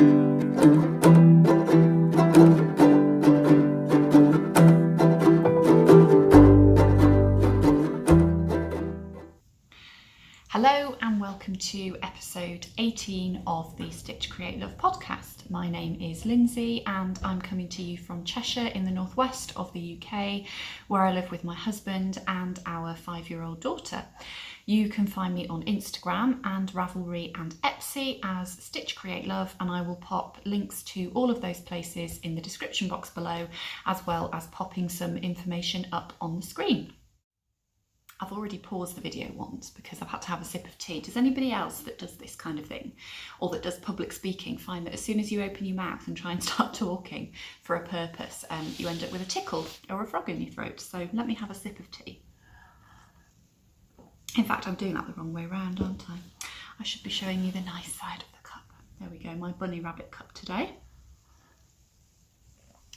Hello and welcome to episode 18 of the Stitch Create Love podcast. My name is Lyndsey and I'm coming to you from Cheshire in the northwest of the UK, where I live with my husband and our 5-year-old daughter. You can find me on Instagram and Ravelry and Etsy as Stitch Create Love, and I will pop links to all of those places in the description box below, as well as popping some information up on the screen. I've already paused the video once because I've had to have a sip of tea. Does anybody else that does this kind of thing, or that does public speaking, find that as soon as you open your mouth and try and start talking for a purpose, you end up with a tickle or a frog in your throat? So let me have a sip of tea. In fact, I'm doing that the wrong way around, aren't I? I should be showing you the nice side of the cup. There we go, my bunny rabbit cup today.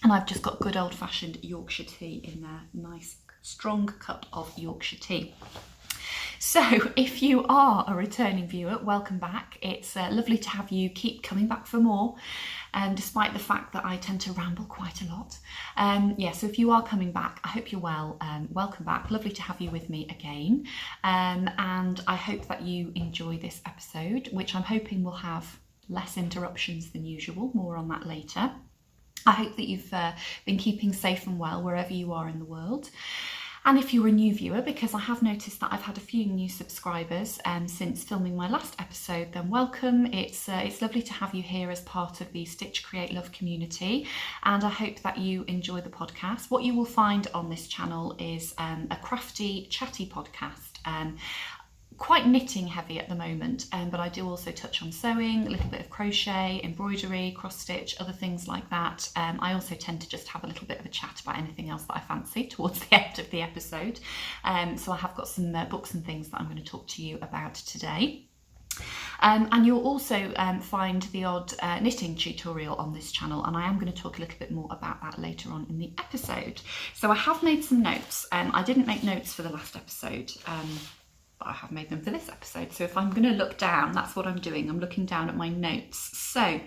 And I've just got good old-fashioned Yorkshire tea in there, nice strong cup of Yorkshire tea. So if you are a returning viewer, welcome back. It's lovely to have you keep coming back for more, despite the fact that I tend to ramble quite a lot. So if you are coming back, I hope you're well. Welcome back, lovely to have you with me again. And I hope that you enjoy this episode, which I'm hoping will have less interruptions than usual. More on that later. I hope that you've been keeping safe and well wherever you are in the world. And if you're a new viewer, because I have noticed that I've had a few new subscribers since filming my last episode, then welcome. It's lovely to have you here as part of the Stitch Create Love community, and I hope that you enjoy the podcast. What you will find on this channel is a crafty, chatty podcast. Quite knitting heavy at the moment, but I do also touch on sewing, a little bit of crochet, embroidery, cross stitch, other things like that. I also tend to just have a little bit of a chat about anything else that I fancy towards the end of the episode. So I have got some books and things that I'm going to talk to you about today. And you'll also find the odd knitting tutorial on this channel, and I am going to talk a little bit more about that later on in the episode. So I have made some notes. I didn't make notes for the last episode, but I have made them for this episode. So if I'm going to look down, that's what I'm doing. I'm looking down at my notes. So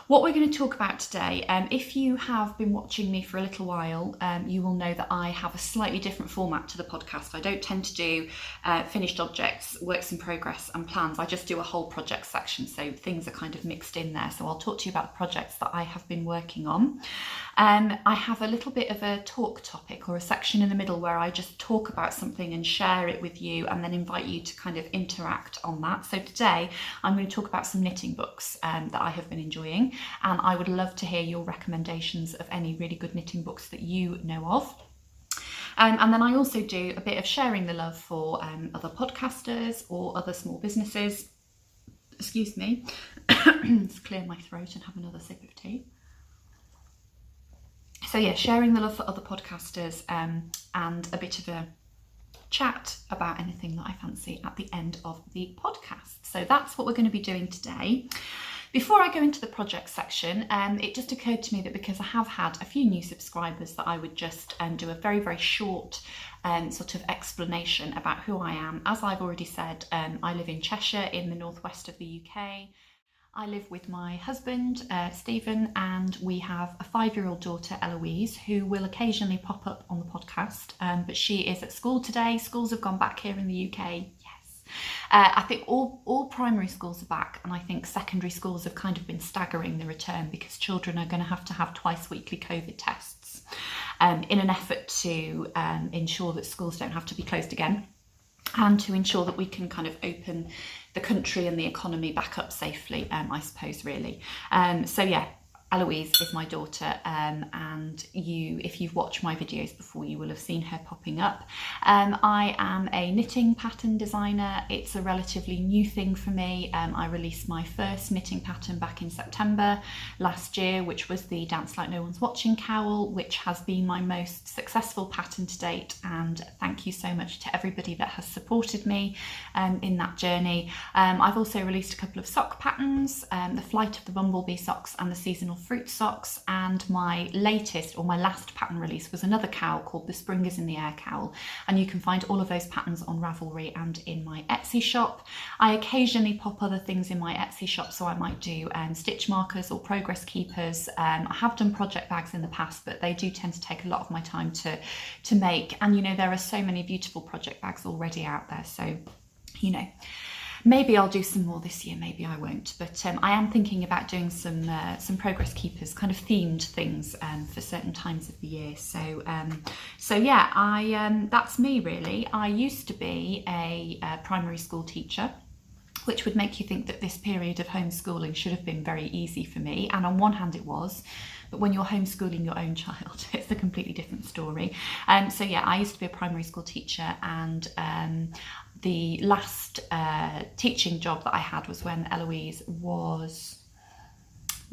what we're going to talk about today, if you have been watching me for a little while, you will know that I have a slightly different format to the podcast. I don't tend to do finished objects, works in progress and plans. I just do a whole project section, so things are kind of mixed in there. So I'll talk to you about the projects that I have been working on. I have a little bit of a talk topic, or a section in the middle where I just talk about something and share it with you, and then invite you to kind of interact on that. So today I'm going to talk about some knitting books that I have been enjoying. And I would love to hear your recommendations of any really good knitting books that you know of. And then I also do a bit of sharing the love for other podcasters or other small businesses. Excuse me, let's clear my throat and have another sip of tea. So yeah, sharing the love for other podcasters and a bit of a chat about anything that I fancy at the end of the podcast. So that's what we're going to be doing today. Before I go into the project section, it just occurred to me that because I have had a few new subscribers, that I would just do a very, very short sort of explanation about who I am. As I've already said, I live in Cheshire in the northwest of the UK. I live with my husband, Stephen, and we have a 5-year-old daughter, Eloise, who will occasionally pop up on the podcast, but she is at school today. Schools have gone back here in the UK. I think all primary schools are back, and I think secondary schools have kind of been staggering the return because children are going to have twice weekly COVID tests in an effort to ensure that schools don't have to be closed again, and to ensure that we can kind of open the country and the economy back up safely, I suppose, really. So yeah, Eloise is my daughter, and if you've watched my videos before, you will have seen her popping up. I am a knitting pattern designer. It's a relatively new thing for me. I released my first knitting pattern back in September last year, which was the Dance Like No One's Watching cowl, which has been my most successful pattern to date, and thank you so much to everybody that has supported me in that journey. I've also released a couple of sock patterns, the Flight of the Bumblebee socks and the Seasonal fruit socks, and my latest or my last pattern release was another cowl called the Spring is in the Air cowl, and you can find all of those patterns on Ravelry and in my Etsy shop. I occasionally pop other things in my Etsy shop, so I might do stitch markers or progress keepers. I have done project bags in the past, but they do tend to take a lot of my time to make, and you know, there are so many beautiful project bags already out there, so you know, maybe I'll do some more this year, maybe I won't, but I am thinking about doing some progress keepers, kind of themed things for certain times of the year. So yeah, that's me really. I used to be a primary school teacher, which would make you think that this period of homeschooling should have been very easy for me, and on one hand it was, but when you're homeschooling your own child, it's a completely different story. So yeah, I used to be a primary school teacher, and the last teaching job that I had was when Eloise was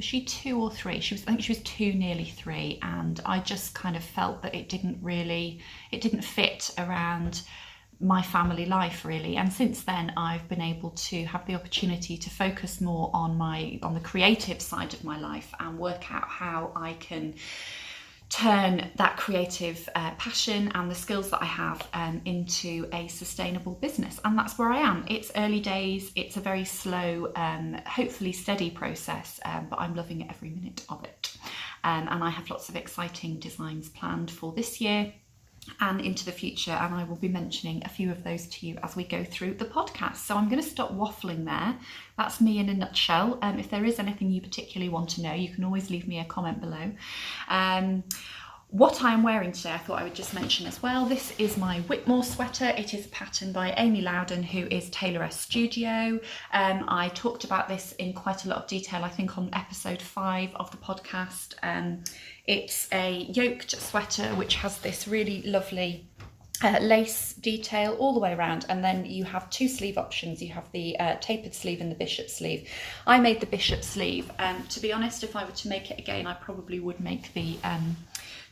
she 2 or 3? I think she was 2, nearly 3, and I just kind of felt that it didn't fit around my family life really. And since then I've been able to have the opportunity to focus more on the creative side of my life and work out how I can turn that creative passion and the skills that I have into a sustainable business, and that's where I am. It's early days, it's a very slow, hopefully steady process, but I'm loving every minute of it, and I have lots of exciting designs planned for this year and into the future, and I will be mentioning a few of those to you as we go through the podcast. So I'm going to stop waffling there. That's me in a nutshell. If there is anything you particularly want to know, you can always leave me a comment below. What I am wearing today, I thought I would just mention as well. This is my Whitmore sweater. It is a pattern by Amy Loudon, who is Tailor S Studio. I talked about this in quite a lot of detail, I think, on episode 5 of the podcast. It's a yoked sweater which has this really lovely lace detail all the way around, and then you have 2 sleeve options. You have the tapered sleeve and the bishop sleeve. I made the bishop sleeve. To be honest, if I were to make it again, I probably would make the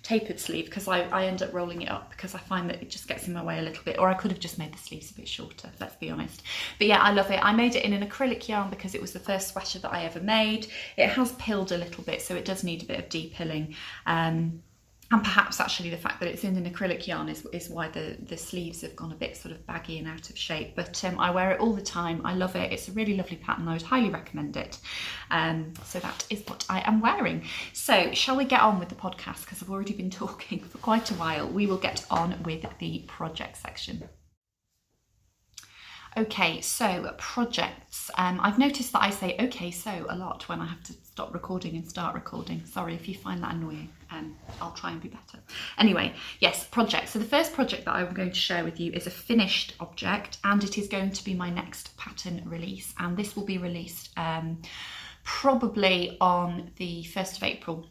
tapered sleeve, because I end up rolling it up because I find that it just gets in my way a little bit, or I could have just made the sleeves a bit shorter, let's be honest. But yeah, I love it. I made it in an acrylic yarn because it was the first sweater that I ever made. It has pilled a little bit, so it does need a bit of de-pilling. And perhaps actually the fact that it's in an acrylic yarn is why the sleeves have gone a bit sort of baggy and out of shape. But I wear it all the time. I love it. It's a really lovely pattern. I would highly recommend it. So that is what I am wearing. So shall we get on with the podcast? Because I've already been talking for quite a while. We will get on with the project section. Okay, so projects. I've noticed that I say okay so a lot when I have to stop recording and start recording. Sorry if you find that annoying. I'll try and be better. Anyway, yes, projects. So the first project that I'm going to share with you is a finished object, and it is going to be my next pattern release, and this will be released probably on the 1st of April,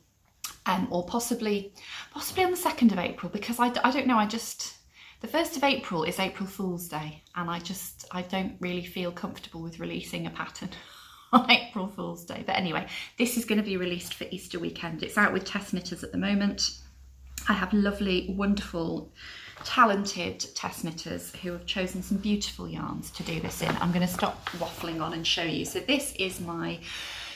or possibly on the 2nd of April, because I don't know, the 1st of April is April Fool's Day, and I don't really feel comfortable with releasing a pattern on April Fool's Day. But anyway, this is going to be released for Easter weekend. It's out with Test Knitters at the moment. I have lovely, wonderful, talented test knitters who have chosen some beautiful yarns to do this in. I'm going to stop waffling on and show you. So this is my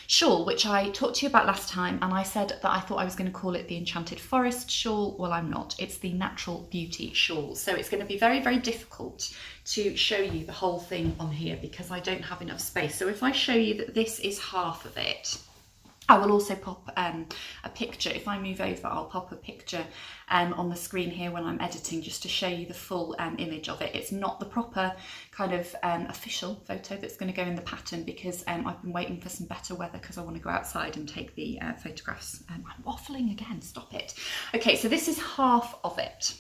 shawl, which I talked to you about last time, and I said that I thought I was going to call it the Enchanted Forest shawl. Well, I'm not. It's the Natural Beauty Shawl. So it's going to be very, very difficult to show you the whole thing on here because I don't have enough space. So if I show you that this is half of it, I will also pop a picture. If I move over, I'll pop a picture on the screen here when I'm editing, just to show you the full image of it. It's not the proper kind of official photo that's going to go in the pattern, because I've been waiting for some better weather because I want to go outside and take the photographs. I'm waffling again, stop it. Okay, so this is half of it.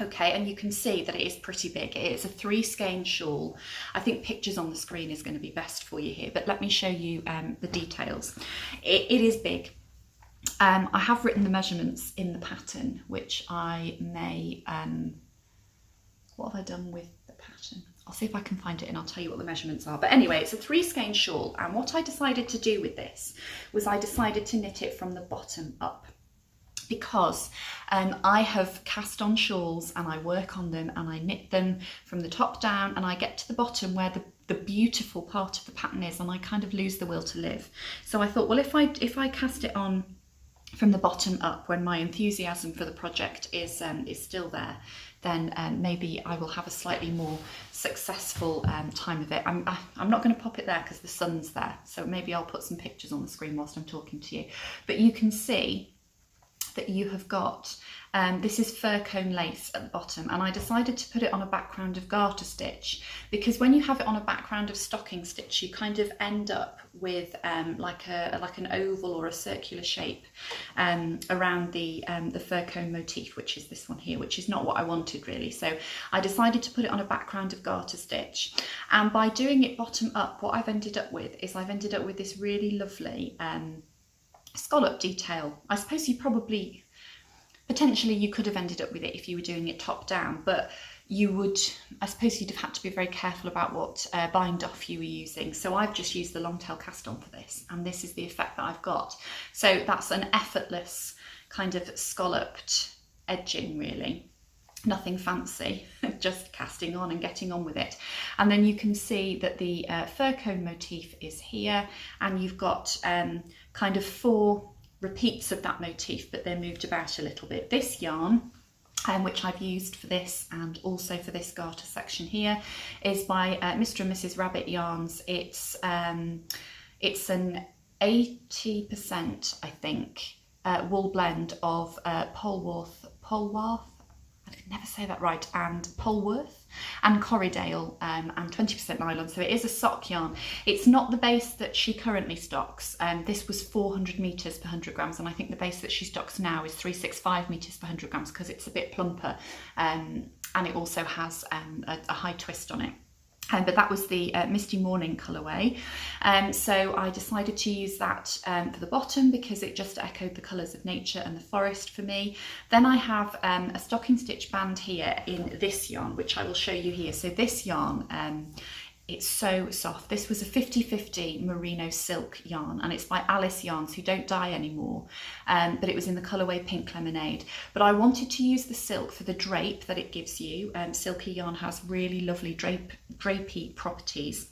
Okay, and you can see that it is pretty big. It is a 3-skein shawl. I think pictures on the screen is going to be best for you here, but let me show you the details. It is big. I have written the measurements in the pattern, which I may, what have I done with the pattern? I'll see if I can find it and I'll tell you what the measurements are. But anyway, it's a 3-skein shawl, and what I decided to do with this was I decided to knit it from the bottom up, because I have cast on shawls and I work on them and I knit them from the top down, and I get to the bottom where the beautiful part of the pattern is, and I kind of lose the will to live. So I thought, well, if I cast it on from the bottom up when my enthusiasm for the project is still there, then maybe I will have a slightly more successful time of it. I'm not going to pop it there because the sun's there, so maybe I'll put some pictures on the screen whilst I'm talking to you. But you can see that you have got, this is fir cone lace at the bottom, and I decided to put it on a background of garter stitch, because when you have it on a background of stocking stitch, you kind of end up with like an oval or a circular shape around the fir cone motif, which is this one here, which is not what I wanted really. So I decided to put it on a background of garter stitch, and by doing it bottom up, what I've ended up with is this really lovely scallop detail. I suppose potentially you could have ended up with it if you were doing it top down, but I suppose you'd have had to be very careful about what bind off you were using. So I've just used the long tail cast on for this, and this is the effect that I've got. So that's an effortless kind of scalloped edging really. Nothing fancy, just casting on and getting on with it. And then you can see that the fir cone motif is here, and you've got kind of 4 repeats of that motif, but they're moved about a little bit. This yarn, which I've used for this and also for this garter section here, is by Mr. and Mrs. Rabbit Yarns. It's an 80%, I think, wool blend of Polwarth, I can never say that right, and Polwarth and Corriedale, and 20% nylon. So it is a sock yarn. It's not the base that she currently stocks. This was 400 meters per 100 grams, and I think the base that she stocks now is 365 meters per 100 grams because it's a bit plumper, and it also has a high twist on it. But that was the Misty Morning colourway, so I decided to use that for the bottom because it just echoed the colours of nature and the forest for me. Then I have a stocking stitch band here in this yarn, which I will show you here. So this yarn, it's so soft. This was a 50-50 merino silk yarn, and it's by Alice Yarns, who don't dye anymore, but it was in the colourway Pink Lemonade. But I wanted to use the silk for the drape that it gives you. Silky yarn has really lovely drapey properties,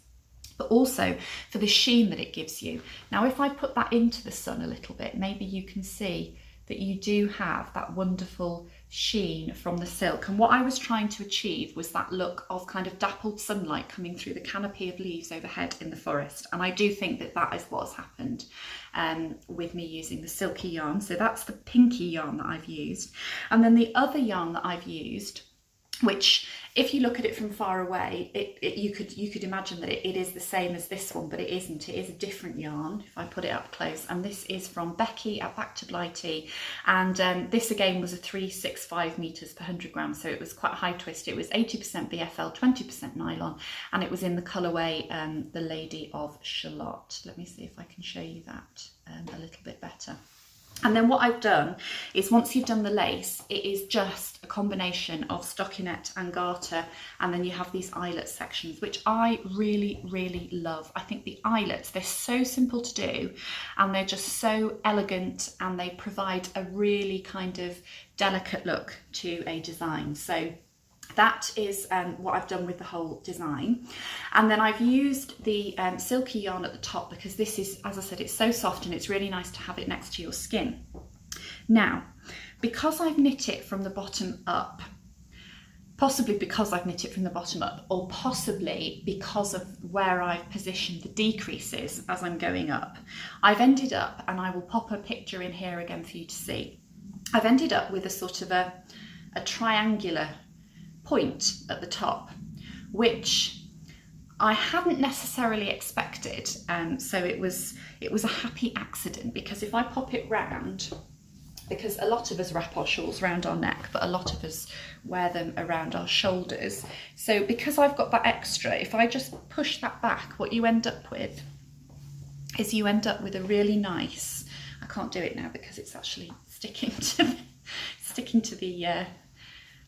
but also for the sheen that it gives you. Now if I put that into the sun a little bit, maybe you can see that you do have that wonderful sheen from the silk. And what I was trying to achieve was that look of kind of dappled sunlight coming through the canopy of leaves overhead in the forest. And I do think that that is what's happened with me using the silky yarn. So that's the pinky yarn that I've used. And then the other yarn that I've used, which if you look at it from far away, you could imagine that it is the same as this one, but it isn't. It is a different yarn if I put it up close, and this is from Becky at Back to Blighty, and this again was a 365 meters per 100 grams, so it was quite a high twist. It was 80% BFL, 20% nylon, and it was in the colourway the Lady of Shalott. Let me see if I can show you that a little bit better. And then what I've done is, once you've done the lace, it is just a combination of stockinette and garter, and then you have these eyelet sections, which I really, really love. I think the eyelets, they're so simple to do, and they're just so elegant, and they provide a really kind of delicate look to a design. So that is what I've done with the whole design. And then I've used the silky yarn at the top because this is, as I said, it's so soft and it's really nice to have it next to your skin. Now, because I've knit it from the bottom up, possibly because I've knit it from the bottom up, or possibly because of where I've positioned the decreases as I'm going up, I've ended up, and I will pop a picture in here again for you to see, I've ended up with a sort of a triangular point at the top, which I hadn't necessarily expected, so it was a happy accident, because if I pop it round, because a lot of us wrap our shawls around our neck, but a lot of us wear them around our shoulders, so because I've got that extra, if I just push that back, what you end up with is you end up with a really nice, I can't do it now because it's actually sticking to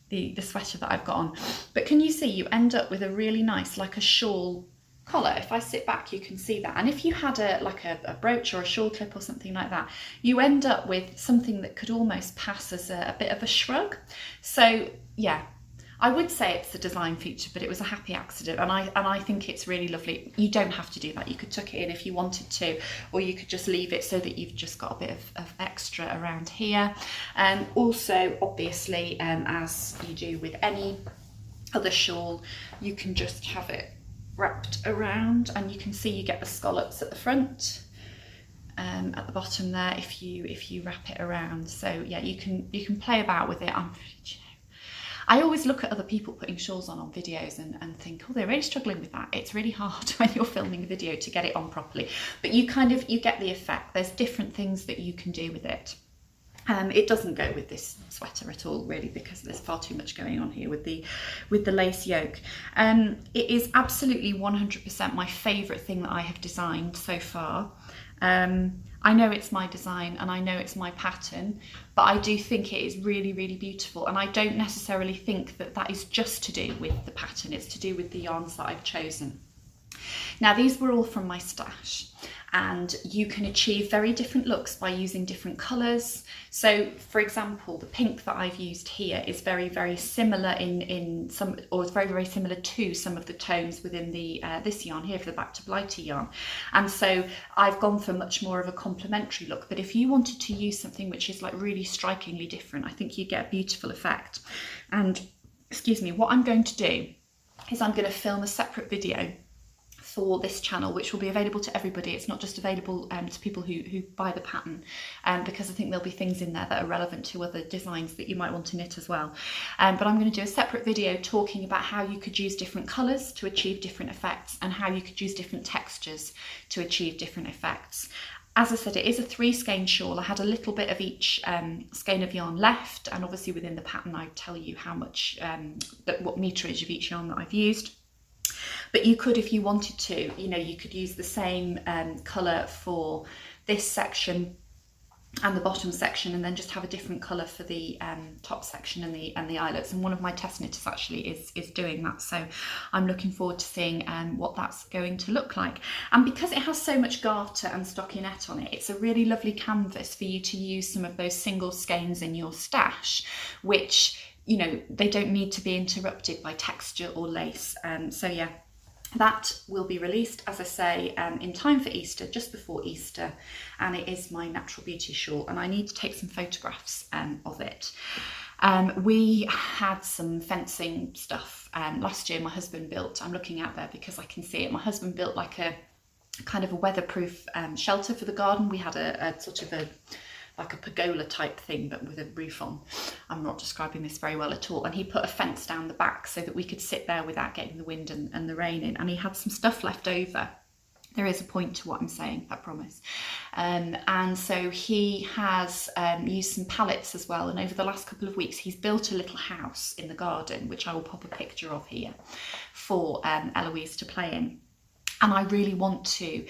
the sweater that I've got on, but can you see you end up with a really nice, like a shawl collar. If I sit back, you can see that. And if you had a brooch or a shawl clip or something like that, you end up with something that could almost pass as a bit of a shrug. So yeah, I would say it's a design feature, but it was a happy accident, and I think it's really lovely. You don't have to do that. You could tuck it in if you wanted to, or you could just leave it so that you've just got a bit of extra around here. Also, obviously, as you do with any other shawl, you can just have it wrapped around, and you can see you get the scallops at the front, at the bottom there if you wrap it around. So yeah, you can play about with it. I always look at other people putting shawls on videos and think, oh, they're really struggling with that. It's really hard when you're filming a video to get it on properly, but you get the effect. There's different things that you can do with it. It doesn't go with this sweater at all, really, because there's far too much going on here with the lace yoke. It is absolutely 100% my favourite thing that I have designed so far. I know it's my design and I know it's my pattern, but I do think it is really, really beautiful, and I don't necessarily think that that is just to do with the pattern. It's to do with the yarns that I've chosen. Now, these were all from my stash, and you can achieve very different looks by using different colours. So, for example, the pink that I've used here is very, very similar in some, or it's very, very similar to some of the tones within the this yarn here, for the Back to Blighty yarn. And so I've gone for much more of a complementary look. But if you wanted to use something which is like really strikingly different, I think you get a beautiful effect. And excuse me, what I'm going to do is I'm going to film a separate video for this channel, which will be available to everybody. It's not just available to people who buy the pattern, because I think there'll be things in there that are relevant to other designs that you might want to knit as well. But I'm going to do a separate video talking about how you could use different colours to achieve different effects, and how you could use different textures to achieve different effects. As I said, it is a 3 skein shawl. I had a little bit of each skein of yarn left, and obviously within the pattern I tell you how much, what meterage of each yarn that I've used. But you could, if you wanted to, you know, you could use the same colour for this section and the bottom section, and then just have a different colour for the top section and the eyelets. And one of my test knitters actually is doing that, so I'm looking forward to seeing what that's going to look like. And because it has so much garter and stockinette on it, it's a really lovely canvas for you to use some of those single skeins in your stash, which, you know, they don't need to be interrupted by texture or lace. So yeah, that will be released, as I say, in time for Easter, just before Easter, and it is my Natural Beauty Shawl, and I need to take some photographs of it. We had some fencing stuff last year. My husband built, I'm looking out there because I can see it, my husband built like a kind of a weatherproof shelter for the garden. We had a sort of like a pergola type thing, but with a roof on. I'm not describing this very well at all. And he put a fence down the back so that we could sit there without getting the wind and the rain in. And he had some stuff left over. There is a point to what I'm saying, I promise. And so he has used some pallets as well. And over the last couple of weeks, he's built a little house in the garden, which I will pop a picture of here, for Eloise to play in. And I really want to,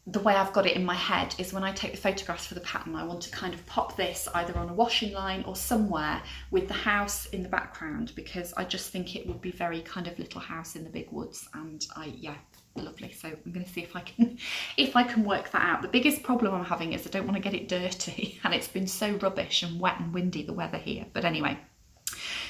the way I've got it in my head is when I take the photographs for the pattern, I want to kind of pop this either on a washing line or somewhere with the house in the background, because I just think it would be very kind of little house in the big woods, and yeah, lovely. So I'm going to see if I can work that out. The biggest problem I'm having is I don't want to get it dirty, and it's been so rubbish and wet and windy, the weather here. But anyway,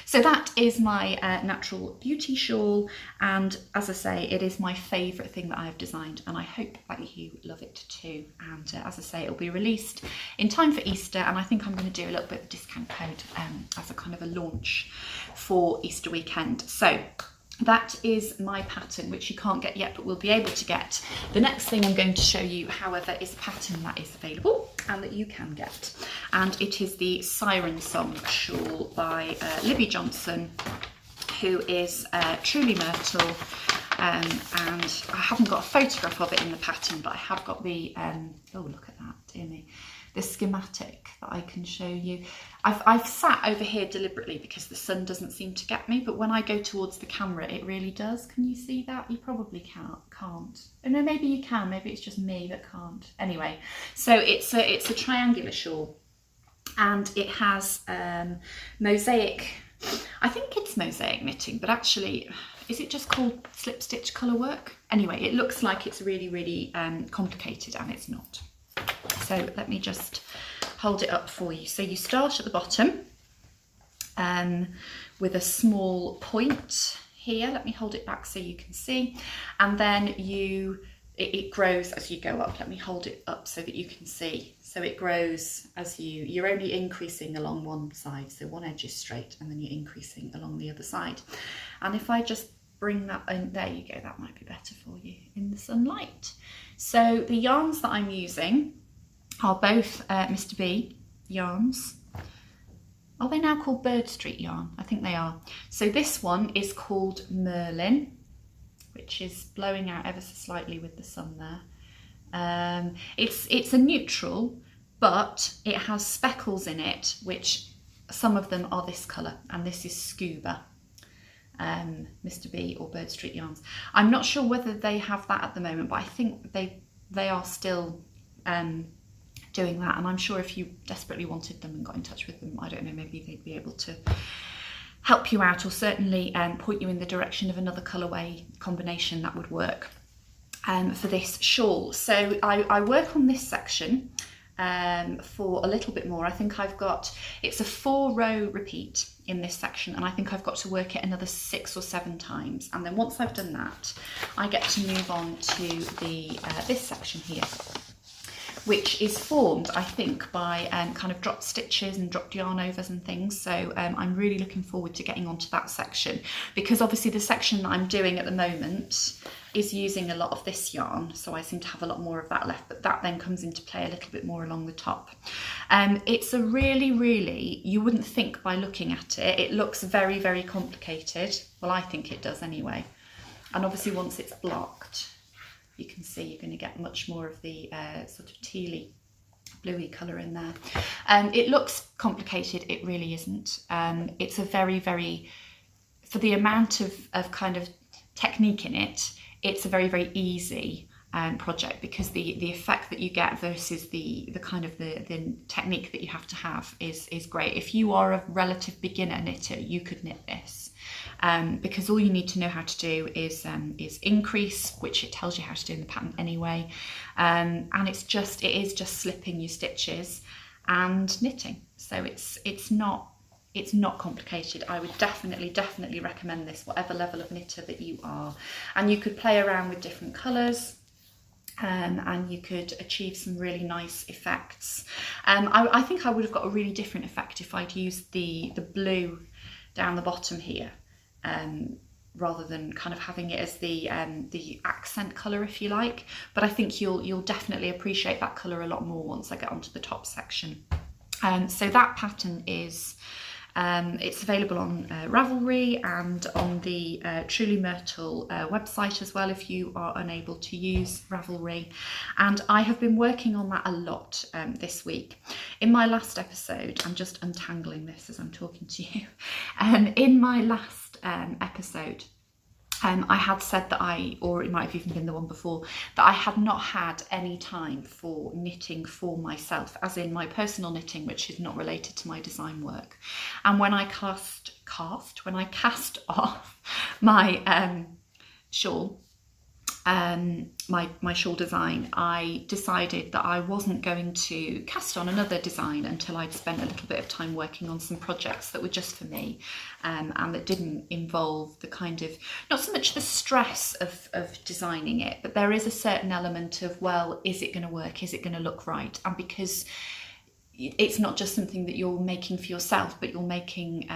so that is my Natural Beauty Shawl, and as I say, it is my favourite thing that I have designed, and I hope that you love it too. And as I say, it will be released in time for Easter, and I think I'm going to do a little bit of a discount code as a kind of a launch for Easter weekend. So that is my pattern, which you can't get yet, but will be able to get. The next thing I'm going to show you, however, is a pattern that is available and that you can get. And it is the Siren Song shawl by Libby Jonson, who is truly Myrtle. And I haven't got a photograph of it in the pattern, but I have got the, oh, look at that, dear me, the schematic that I can show you. I've sat over here deliberately because the sun doesn't seem to get me, but when I go towards the camera, it really does. Can you see that? You probably can't. Oh no, maybe you can. Maybe it's just me that can't. Anyway, so it's a triangular shawl, and it has mosaic. I think it's mosaic knitting, but actually, is it just called slip stitch colour work? Anyway, it looks like it's really, really complicated, and it's not. So let me just hold it up for you. So you start at the bottom, with a small point here. Let me hold it back so you can see. And then it grows as you go up. Let me hold it up so that you can see. So it grows as you're only increasing along one side. So one edge is straight and then you're increasing along the other side. And if I just bring that in, there you go, that might be better for you in the sunlight. So the yarns that I'm using are both Mr. B yarns. Are they now called Bird Street yarn? I think they are. So this one is called Merlin, which is blowing out ever so slightly with the sun there. It's a neutral, but it has speckles in it, which some of them are this colour, and this is Scuba, Mr. B or Bird Street yarns. I'm not sure whether they have that at the moment, but I think they are still doing that, and I'm sure if you desperately wanted them and got in touch with them, I don't know, maybe they'd be able to help you out, or certainly point you in the direction of another colourway combination that would work for this shawl. So I work on this section for a little bit more. I think it's a 4-row repeat in this section, and I think I've got to work it another 6 or 7 times. And then once I've done that, I get to move on to the this section here, which is formed, I think, by kind of drop stitches and dropped yarn overs and things. So I'm really looking forward to getting onto that section, because obviously the section that I'm doing at the moment is using a lot of this yarn, so I seem to have a lot more of that left, but that then comes into play a little bit more along the top. It's a really, you wouldn't think by looking at it, it looks very, very complicated. Well, I think it does anyway. And obviously once it's blocked, you can see you're going to get much more of the sort of tealy, bluey colour in there. It looks complicated, it really isn't. It's a very, for the amount of kind of technique in it, it's a very, very easy project, because the effect that you get versus the kind of the technique that you have to have is great. If you are a relative beginner knitter, you could knit this. Because all you need to know how to do is increase, which it tells you how to do in the pattern anyway, and it is just slipping your stitches and knitting. So it's not complicated. I would definitely recommend this, whatever level of knitter that you are, and you could play around with different colours. And you could achieve some really nice effects. I think I would have got a really different effect if I'd used the blue down the bottom here, rather than kind of having it as the accent colour, if you like. But I think you'll definitely appreciate that colour a lot more once I get onto the top section. So that pattern is it's available on Ravelry and on the Truly Myrtle website as well, if you are unable to use Ravelry. And I have been working on that a lot this week. In my last episode, I'm just untangling this as I'm talking to you. In my last episode, I had said that or it might have even been the one before, that I had not had any time for knitting for myself, as in my personal knitting, which is not related to my design work. And when I cast off my shawl, my shawl design, I decided that I wasn't going to cast on another design until I'd spent a little bit of time working on some projects that were just for me, and that didn't involve the kind of, not so much the stress of designing it, but there is a certain element of, well, is it going to work? Is it going to look right? And because it's not just something that you're making for yourself, but you're making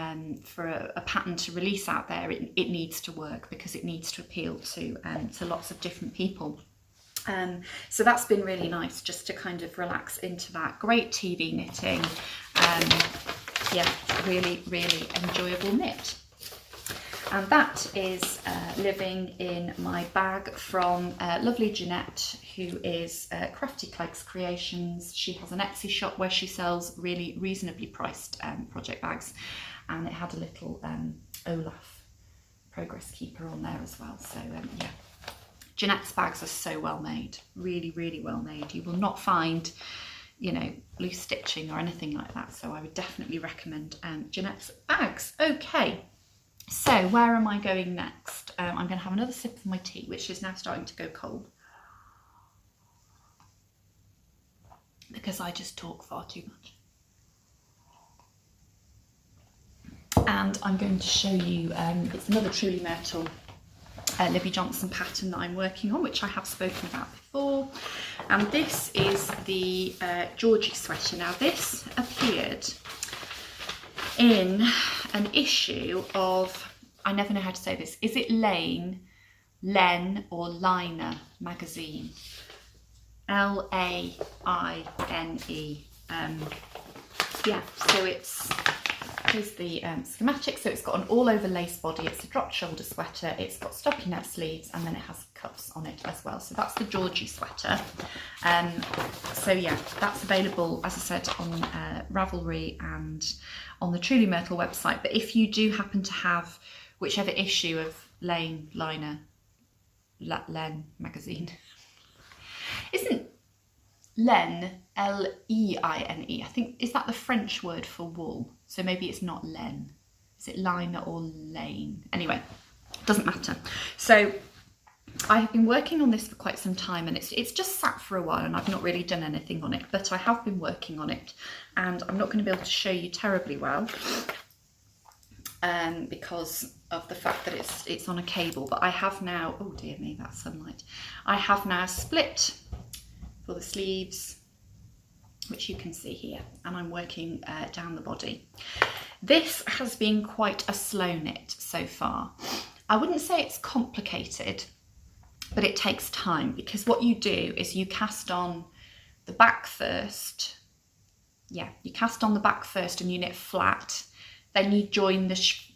for a pattern to release out there, it needs to work, because it needs to appeal to lots of different people. So that's been really nice, just to kind of relax into that. Great TV knitting. Yeah, really enjoyable knit. And that is living in my bag from lovely Jeanette, who is Crafty Clegs Creations. She has an Etsy shop where she sells really reasonably priced project bags, and it had a little Olaf progress keeper on there as well. So yeah, Jeanette's bags are so well made, really well made. You will not find, you know, loose stitching or anything like that. So I would definitely recommend Jeanette's bags. Okay. So where am I going next? I'm going to have another sip of my tea, which is now starting to go cold, because I just talk far too much. and I'm going to show you, it's another Truly Myrtle Libby Jonson pattern that I'm working on, which I have spoken about before. And this is the Georgie sweater. Now this appeared in an issue of, I never know how to say this, is it Laine or Laine Magazine? Laine. Yeah, so here's the schematic. So it's got an all over lace body, it's a drop shoulder sweater, it's got stockinette sleeves, and then it has cuffs on it as well. So that's the Georgie sweater. So yeah, that's available, as I said, on Ravelry and on the Truly Myrtle website. But if you do happen to have whichever issue of Laine Magazine, isn't Laine, L-E-I-N-E, I think, is that the French word for wool? So maybe it's not Laine. Is it Laine or Laine? Anyway, doesn't matter. So I have been working on this for quite some time, and it's just sat for a while, and I've not really done anything on it, but I have been working on it, and I'm not going to be able to show you terribly well because of the fact that it's on a cable. But I have now, oh dear me, that's sunlight. I have now split for the sleeves, which you can see here, and I'm working down the body. This has been quite a slow knit so far. I wouldn't say it's complicated, but it takes time, because what you do is you cast on the back first. Yeah, you cast on the back first and you knit flat, then you join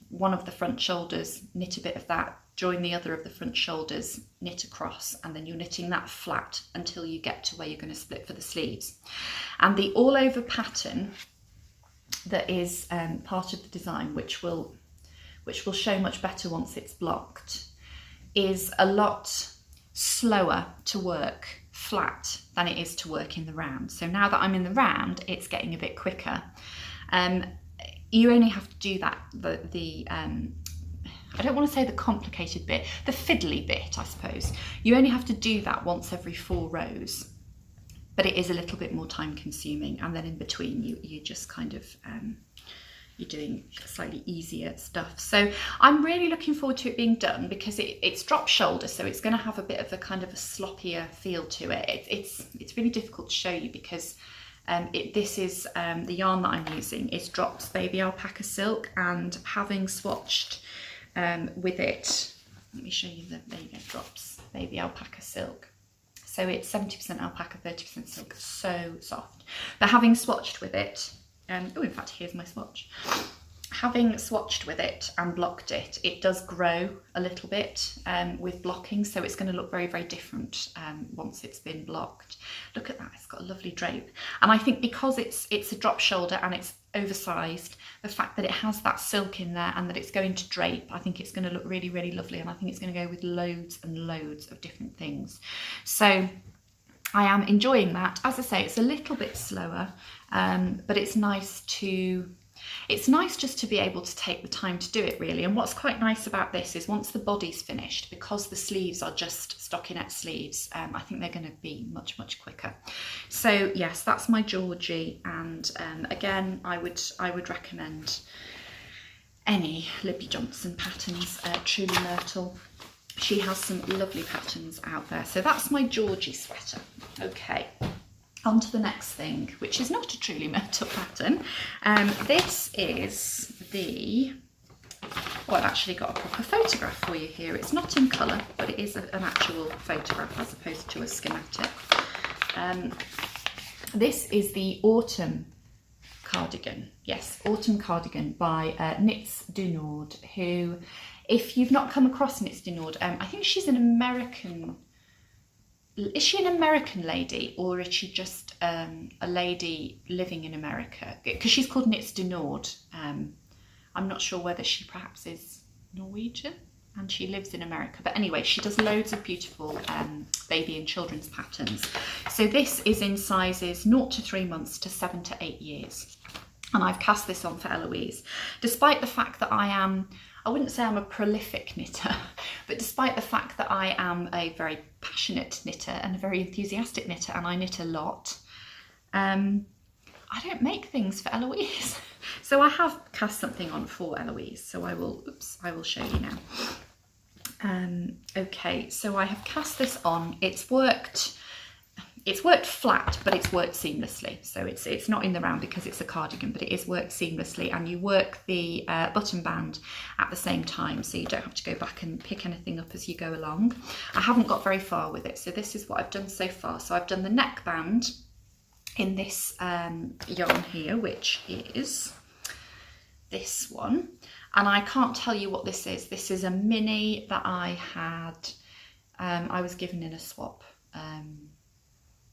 one of the front shoulders, knit a bit of that, join the other of the front shoulders, knit across, and then you're knitting that flat until you get to where you're going to split for the sleeves. And the all over pattern that is part of the design, which will show much better once it's blocked, is a lot slower to work flat than it is to work in the round. So now that I'm in the round, it's getting a bit quicker. You only have to do that, I don't want to say the complicated bit, the fiddly bit, I suppose. You only have to do that once every 4 rows, but it is a little bit more time consuming. And then in between, you just kind of, you're doing slightly easier stuff. So I'm really looking forward to it being done, because it's drop shoulder, so it's going to have a bit of a kind of a sloppier feel to it. It's really difficult to show you because this is the yarn that I'm using is Drops Baby Alpaca Silk, and having swatched with it, let me show you there you go, Drops Baby Alpaca Silk. So it's 70% alpaca, 30% silk, so soft. But having swatched with it, oh, in fact, here's my swatch. Having swatched with it and blocked it, it does grow a little bit with blocking, so it's going to look very, very different once it's been blocked. Look at that, it's got a lovely drape. And I think because it's a drop shoulder and it's oversized, the fact that it has that silk in there and that it's going to drape, I think it's going to look really, really lovely, and I think it's going to go with loads and loads of different things. So I am enjoying that. As I say, it's a little bit slower, but it's nice just to be able to take the time to do it, really. And what's quite nice about this is once the body's finished, because the sleeves are just stockinette sleeves, I think they're going to be much, much quicker. So yes, that's my Georgie, and again, I would recommend any Libby Jonson patterns, Truly Myrtle. She has some lovely patterns out there. So that's my Georgie sweater. Okay. On to the next thing, which is not a Truly Myrtle pattern. This is I've actually got a proper photograph for you here. It's not in colour, but it is an actual photograph as opposed to a schematic. This is the Autumn Cardigan. Yes, Autumn Cardigan by Knits du Nord, who, if you've not come across Knits du Nord, I think she's an American. Is she an American lady, or is she just a lady living in America? Because she's called Knits du Nord. I'm not sure whether she perhaps is Norwegian and she lives in America. But anyway, she does loads of beautiful baby and children's patterns. So this is in sizes 0 to 3 months to 7 to 8 years. And I've cast this on for Eloise. Despite the fact that I wouldn't say I'm a prolific knitter, but despite the fact that I am a very passionate knitter and a very enthusiastic knitter, and I knit a lot, I don't make things for Eloise. So I have cast something on for Eloise, so I will show you now. Okay, so I have cast this on. It's worked flat, but it's worked seamlessly. So it's not in the round because it's a cardigan, but it is worked seamlessly, and you work the button band at the same time, so you don't have to go back and pick anything up as you go along. I haven't got very far with it, so this is what I've done so far. So I've done the neckband in this yarn here, which is this one, and I can't tell you what this is. This is a mini that I had, I was given in a swap, and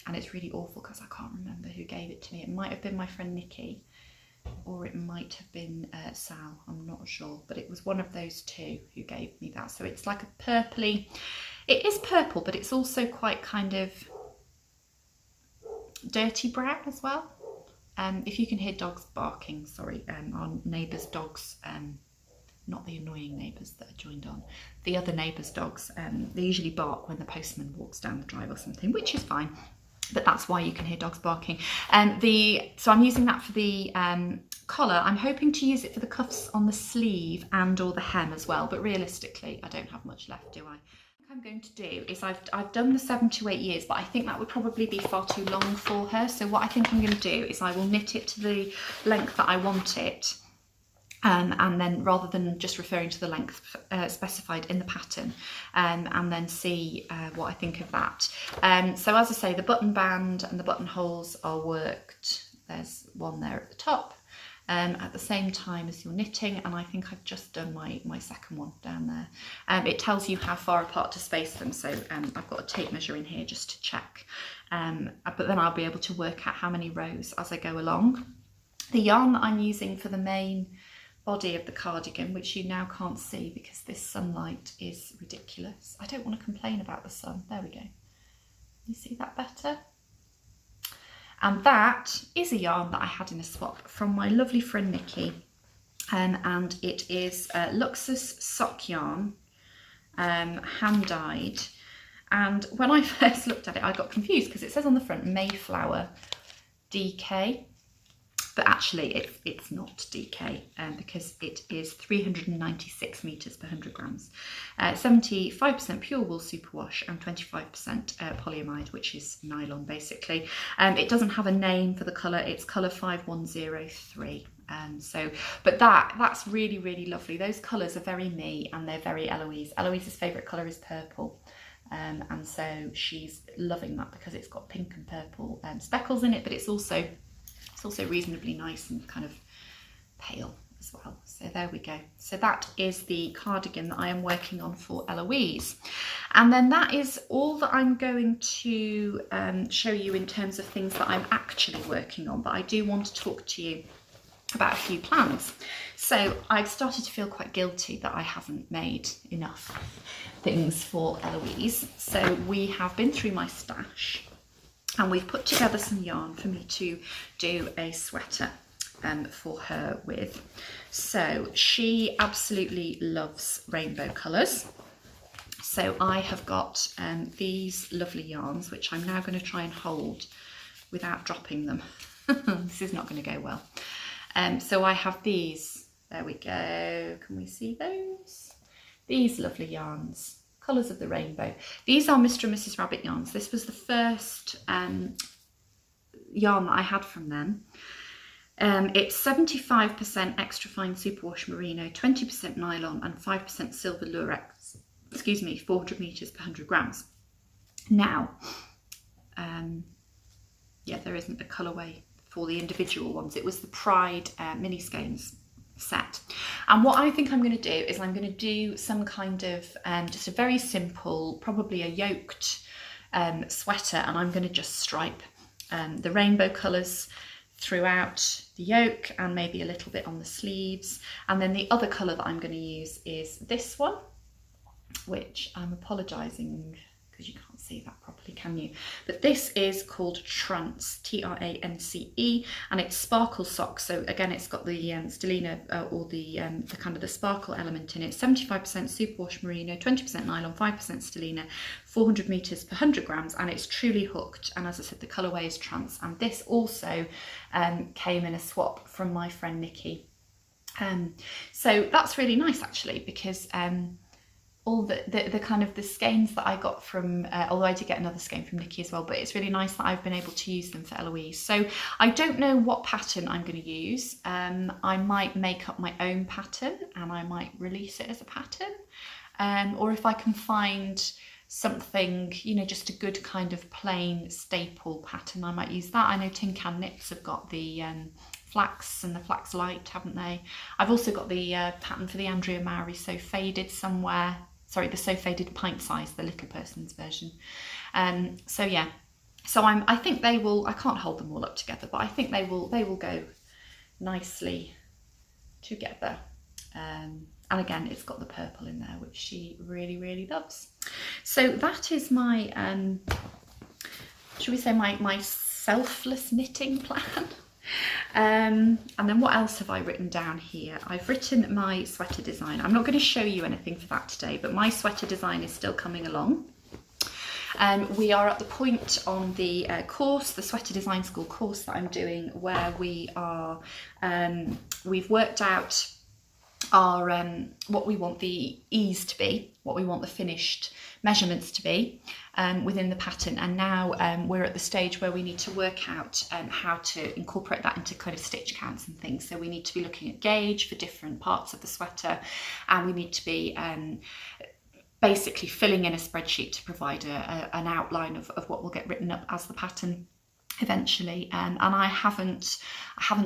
it's really awful because I can't remember who gave it to me. It might have been my friend Nikki, or it might have been Sal, I'm not sure, but it was one of those two who gave me that. So it's like a purpley, it is purple, but it's also quite kind of dirty brown as well. If you can hear dogs barking, sorry, our neighbours' dogs, not the annoying neighbours that are joined on, the other neighbours' dogs, they usually bark when the postman walks down the drive or something, which is fine, but that's why you can hear dogs barking. So I'm using that for the collar. I'm hoping to use it for the cuffs on the sleeve and or the hem as well, but realistically I don't have much left, do I? I'm going to do is I've done the 7 to 8 years, but I think that would probably be far too long for her. So what I think I'm going to do is I will knit it to the length that I want it, and then rather than just referring to the length specified in the pattern, and then see what I think of that. So as I say, the button band and the buttonholes are worked. There's one there at the top. At the same time as you're knitting, and I think I've just done my second one down there. It tells you how far apart to space them, so I've got a tape measure in here just to check, but then I'll be able to work out how many rows as I go along. The yarn that I'm using for the main body of the cardigan, which you now can't see because this sunlight is ridiculous. I don't want to complain about the sun. There we go. You see that better? And that is a yarn that I had in a swap from my lovely friend Nikki, and it is Luxus sock yarn, hand dyed. And when I first looked at it, I got confused because it says on the front Mayflower DK, but actually it's not DK, because it is 396 meters per 100 grams, 75% pure wool superwash and 25% polyamide, which is nylon basically. It doesn't have a name for the colour, it's colour 5103. But that's really, really lovely. Those colours are very me, and they're very Eloise. Eloise's favourite colour is purple, and so she's loving that because it's got pink and purple speckles in it, but it's also reasonably nice and kind of pale as well. So there we go. So that is the cardigan that I am working on for Eloise. And then that is all that I'm going to show you in terms of things that I'm actually working on, but I do want to talk to you about a few plans. So I've started to feel quite guilty that I haven't made enough things for Eloise. So we have been through my stash, and we've put together some yarn for me to do a sweater for her with. So she absolutely loves rainbow colours. So I have got these lovely yarns, which I'm now going to try and hold without dropping them. This is not going to go well. So I have these, there we go, can we see those? These lovely yarns. Colours of the rainbow. These are Mr. and Mrs. Rabbit yarns. This was the first yarn that I had from them. It's 75% extra fine superwash merino, 20% nylon and 5% silver lurex, 400 meters per 100 grams. Now, yeah, there isn't a colourway for the individual ones. It was the Pride mini skeins set, and what I think I'm going to do is I'm going to do some kind of just a very simple, probably a yoked sweater, and I'm going to just stripe the rainbow colours throughout the yoke and maybe a little bit on the sleeves. And then the other colour that I'm going to use is this one, which I'm apologising because you can't see that properly, can you? But this is called Trance, Trance, and it's sparkle socks. So again, it's got the stellina or the kind of the sparkle element in it. 75% superwash merino, 20% nylon, 5% stellina, 400 meters per 100 grams, and it's truly hooked. And as I said, the colorway is Trance. And this also came in a swap from my friend Nikki. So that's really nice actually, because all the kind of the skeins that I got from, although I did get another skein from Nikki as well, but it's really nice that I've been able to use them for Eloise. So I don't know what pattern I'm going to use. I might make up my own pattern and I might release it as a pattern. Or if I can find something, you know, just a good kind of plain staple pattern, I might use that. I know Tin Can Knits have got the flax and the flax light, haven't they? I've also got the pattern for the Andrea Mowry So Faded somewhere. Sorry, the So Faded pint size, the little person's version. So yeah, so I think they will, I can't hold them all up together, but I think they will go nicely together. And again, it's got the purple in there, which she really, really loves. So that is my, should we say my selfless knitting plan. And then what else have I written down here? I've written my sweater design. I'm not going to show you anything for that today, but my sweater design is still coming along. We are at the point on the course, the Sweater Design School course that I'm doing, where we are, we've worked out our what we want the ease to be, what we want the finished measurements to be within the pattern, and now we're at the stage where we need to work out how to incorporate that into kind of stitch counts and things. So we need to be looking at gauge for different parts of the sweater, and we need to be basically filling in a spreadsheet to provide an outline of what will get written up as the pattern eventually. And I haven't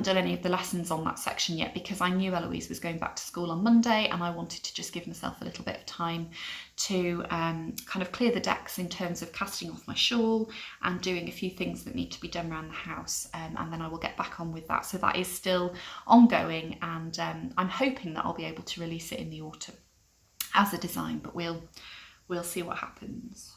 done any of the lessons on that section yet, because I knew Eloise was going back to school on Monday and I wanted to just give myself a little bit of time to kind of clear the decks in terms of casting off my shawl and doing a few things that need to be done around the house, and then I will get back on with that. So that is still ongoing, and I'm hoping that I'll be able to release it in the autumn as a design, but we'll see what happens.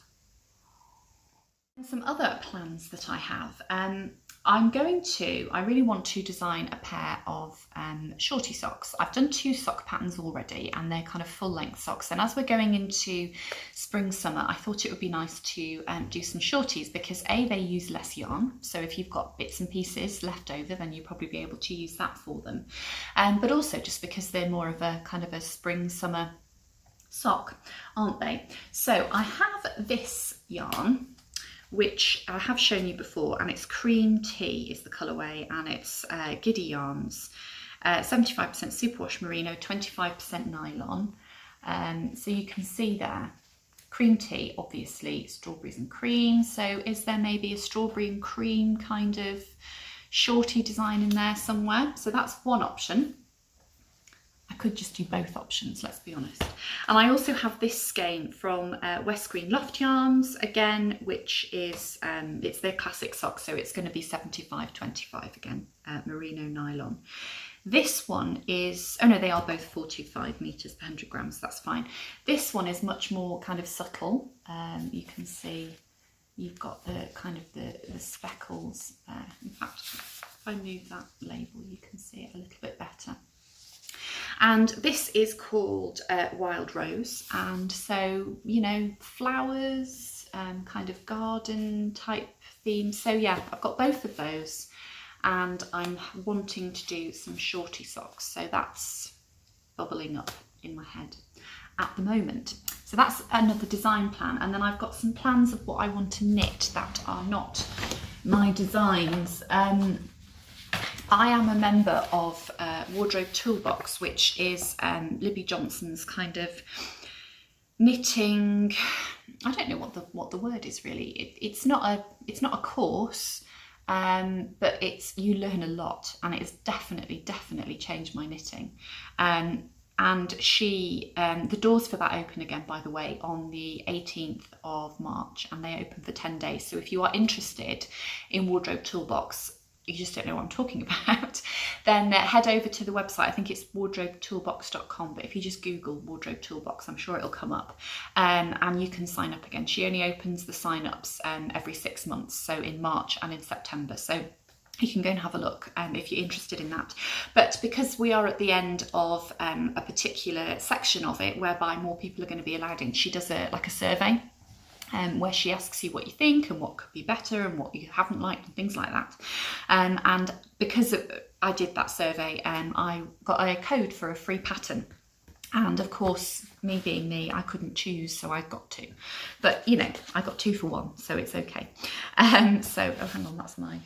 Some other plans that I have, I really want to design a pair of Shorty Socks. I've done 2 sock patterns already, and they're kind of full length socks, and as we're going into spring summer, I thought it would be nice to do some shorties, because A, they use less yarn, so if you've got bits and pieces left over, then you'll probably be able to use that for them, but also just because they're more of a kind of a spring summer sock, aren't they? So I have this yarn, which I have shown you before, and it's Cream Tea is the colourway, and it's Giddy Yarns, 75% superwash merino, 25% nylon. So you can see there, Cream Tea, obviously strawberries and cream. So is there maybe a strawberry and cream kind of shorty design in there somewhere? So that's one option. I could just do both options, let's be honest. And I also have this skein from West Green Loft Yarns, again, which is, it's their classic sock, so it's going to be 75-25 again, merino nylon. This one is, oh no, they are both 425 meters per 100 grams, that's fine. This one is much more kind of subtle. You can see you've got the kind of the speckles there. In fact, if I move that label, you can see it a little bit better. And this is called Wild Rose, and so, you know, flowers, kind of garden type theme. So yeah, I've got both of those, and I'm wanting to do some shorty socks, so that's bubbling up in my head at the moment. So that's another design plan, and then I've got some plans of what I want to knit that are not my designs. I am a member of Wardrobe Toolbox, which is Libby Jonson's kind of knitting. I don't know what the word is really. It's not a course, but you learn a lot, and it has definitely changed my knitting. And she, the doors for that open again, by the way, on the 18th of March, and they open for 10 days. So if you are interested in Wardrobe Toolbox, you just don't know what I'm talking about, then head over to the website. I think it's wardrobetoolbox.com, but if you just Google Wardrobe Toolbox, I'm sure it'll come up, and you can sign up again. She only opens the sign-ups every 6 months, so in March and in September. So you can go and have a look if you're interested in that. But because we are at the end of a particular section of it whereby more people are going to be allowed in, she does a survey where she asks you what you think and what could be better and what you haven't liked and things like that. And because I did that survey, I got a code for a free pattern. And of course, me being me, I couldn't choose, so I got 2. But you know, I got 2 for 1, so it's okay. So, oh, hang on, that's my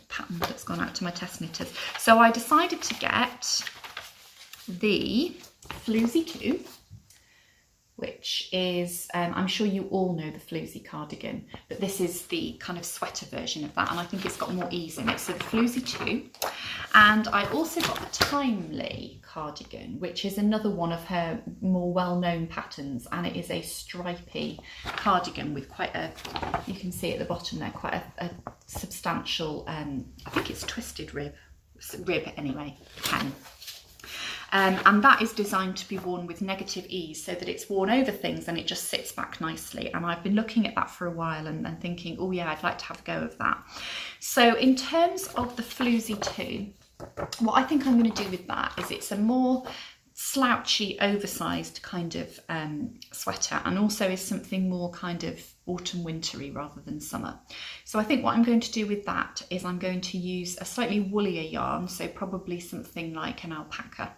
pattern that's gone out to my test knitters. So I decided to get the Floozy 2, which is, I'm sure you all know the Floozy Cardigan, but this is the kind of sweater version of that, and I think it's got more ease in it. So the Floozy 2. And I also got the Timely Cardigan, which is another one of her more well-known patterns, and it is a stripy cardigan with quite a, you can see at the bottom there, quite a substantial, I think it's twisted rib anyway, hem. And that is designed to be worn with negative ease so that it's worn over things and it just sits back nicely. And I've been looking at that for a while and thinking, oh yeah, I'd like to have a go of that. So in terms of the Floozy 2, what I think I'm going to do with that is it's a more slouchy, oversized kind of sweater, and also is something more kind of autumn wintery rather than summer. So I think what I'm going to do with that is I'm going to use a slightly woollier yarn, so probably something like an alpaca.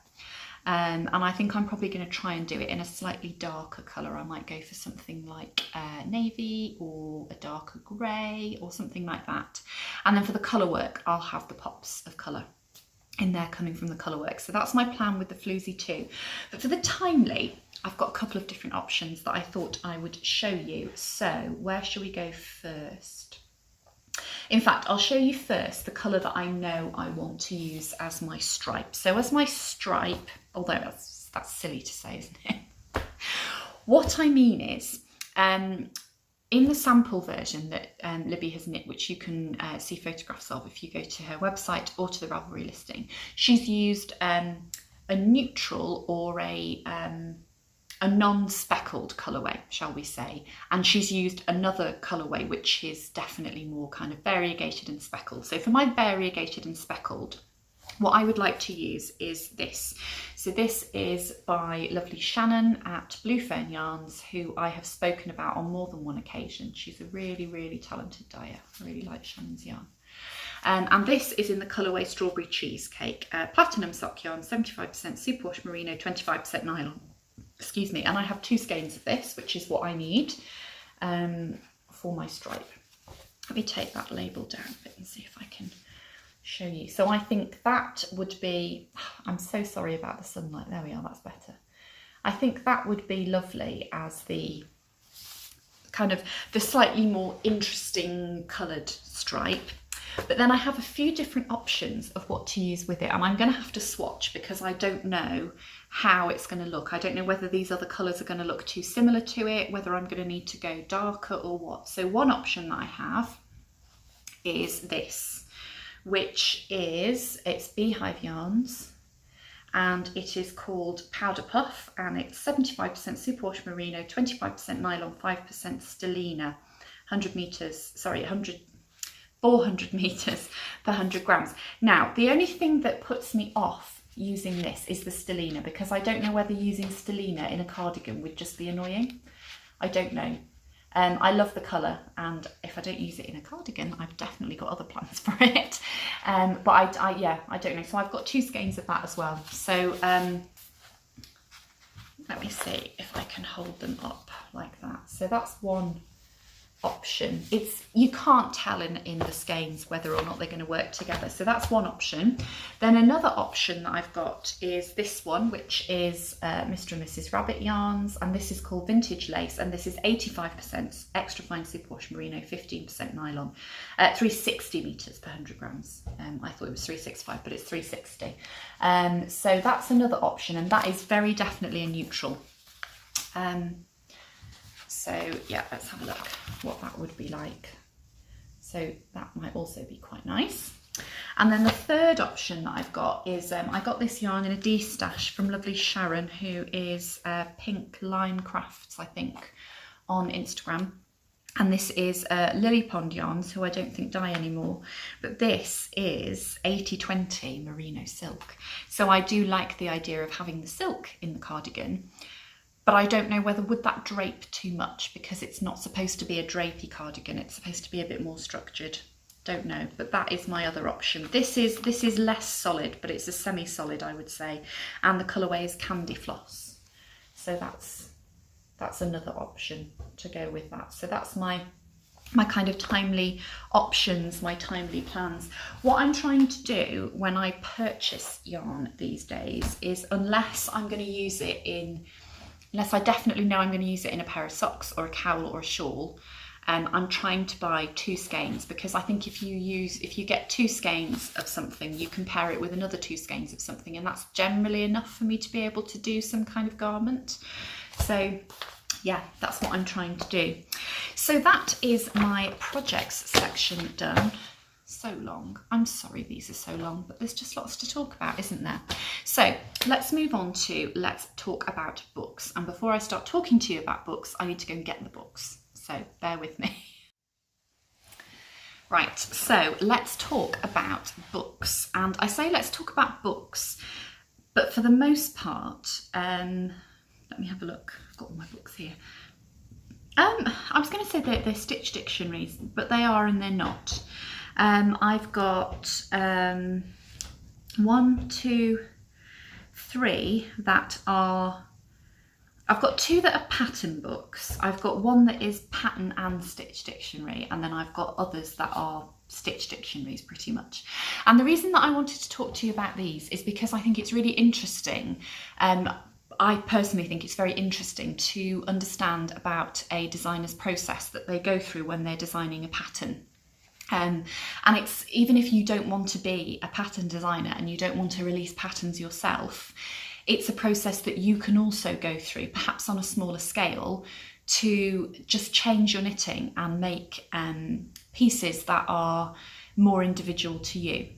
And I think I'm probably going to try and do it in a slightly darker colour. I might go for something like navy or a darker grey or something like that. And then for the colour work, I'll have the pops of colour in there coming from the colour work. So that's my plan with the Floozy 2. But for the Timely, I've got a couple of different options that I thought I would show you. So where shall we go first? In fact, I'll show you first the colour that I know I want to use as my stripe. So as my stripe, although that's silly to say, isn't it? What I mean is, in the sample version that Libby has knit, which you can see photographs of if you go to her website or to the Ravelry listing, she's used a neutral or a non-speckled colourway, shall we say, and she's used another colourway which is definitely more kind of variegated and speckled. So for my variegated and speckled, what I would like to use is this. So this is by lovely Shannon at Blue Fern Yarns, who I have spoken about on more than one occasion. She's a really, really talented dyer. I really like Shannon's yarn. And this is in the colourway Strawberry Cheesecake. Platinum sock yarn, 75% superwash merino, 25% nylon. Excuse me, and I have 2 skeins of this, which is what I need for my stripe. Let me take that label down a bit and see if I can show you. So I think that would be, I'm so sorry about the sunlight, there we are, that's better. I think that would be lovely as the kind of the slightly more interesting coloured stripe. But then I have a few different options of what to use with it, and I'm going to have to swatch because I don't know how it's going to look. I don't know whether these other colours are going to look too similar to it, whether I'm going to need to go darker or what. So one option that I have is this, which is, it's Beehive Yarns, and it is called Powder Puff, and it's 75% superwash merino, 25% nylon, 5% stellina, 400 meters per 100 grams. Now, the only thing that puts me off using this is the stellina, because I don't know whether using stellina in a cardigan would just be annoying. I don't know. I love the colour, and if I don't use it in a cardigan, I've definitely got other plans for it. But I don't know. So I've got 2 skeins of that as well. So let me see if I can hold them up like that. So that's one option. You can't tell in the skeins whether or not they're going to work together, so that's one option. Then another option that I've got is this one, which is Mr. and Mrs. Rabbit Yarns, and this is called Vintage Lace, and this is 85% extra fine superwash merino, 15% nylon, 360 meters per 100 grams. I thought it was 365, but it's 360. So that's another option, and that is very definitely a neutral. So yeah, let's have a look what that would be like. So that might also be quite nice. And then the third option that I've got is, I got this yarn in a D-stash from lovely Sharon, who is Pink Lime Crafts, I think, on Instagram. And this is Lily Pond yarns, who I don't think dye anymore. But this is 80/20 merino silk. So I do like the idea of having the silk in the cardigan, but I don't know whether would that drape too much, because it's not supposed to be a drapey cardigan. It's supposed to be a bit more structured. Don't know, but that is my other option. This is less solid, but it's a semi-solid, I would say, and the colourway is Candy Floss. So that's another option to go with that. So that's my kind of timely options, my timely plans. What I'm trying to do when I purchase yarn these days is, unless I definitely know I'm going to use it in a pair of socks or a cowl or a shawl, I'm trying to buy 2 skeins, because I think if you get 2 skeins of something, you can pair it with another 2 skeins of something, and that's generally enough for me to be able to do some kind of garment. So yeah, that's what I'm trying to do. So that is my projects section done. So long. I'm sorry these are so long, but there's just lots to talk about, isn't there? So let's move on to, let's talk about books. And before I start talking to you about books, I need to go and get the books. So bear with me. Right, so let's talk about books. And I say let's talk about books, but for the most part, let me have a look. I've got all my books here. I was going to say they're stitch dictionaries, but they are and they're not. I've got 1, 2, 3 that are, I've got 2 that are pattern books. I've got 1 that is pattern and stitch dictionary, and then I've got others that are stitch dictionaries pretty much. And the reason that I wanted to talk to you about these is because I think it's really interesting. I personally think it's very interesting to understand about a designer's process that they go through when they're designing a pattern. And it's, even if you don't want to be a pattern designer and you don't want to release patterns yourself, it's a process that you can also go through, perhaps on a smaller scale, to just change your knitting and make pieces that are more individual to you.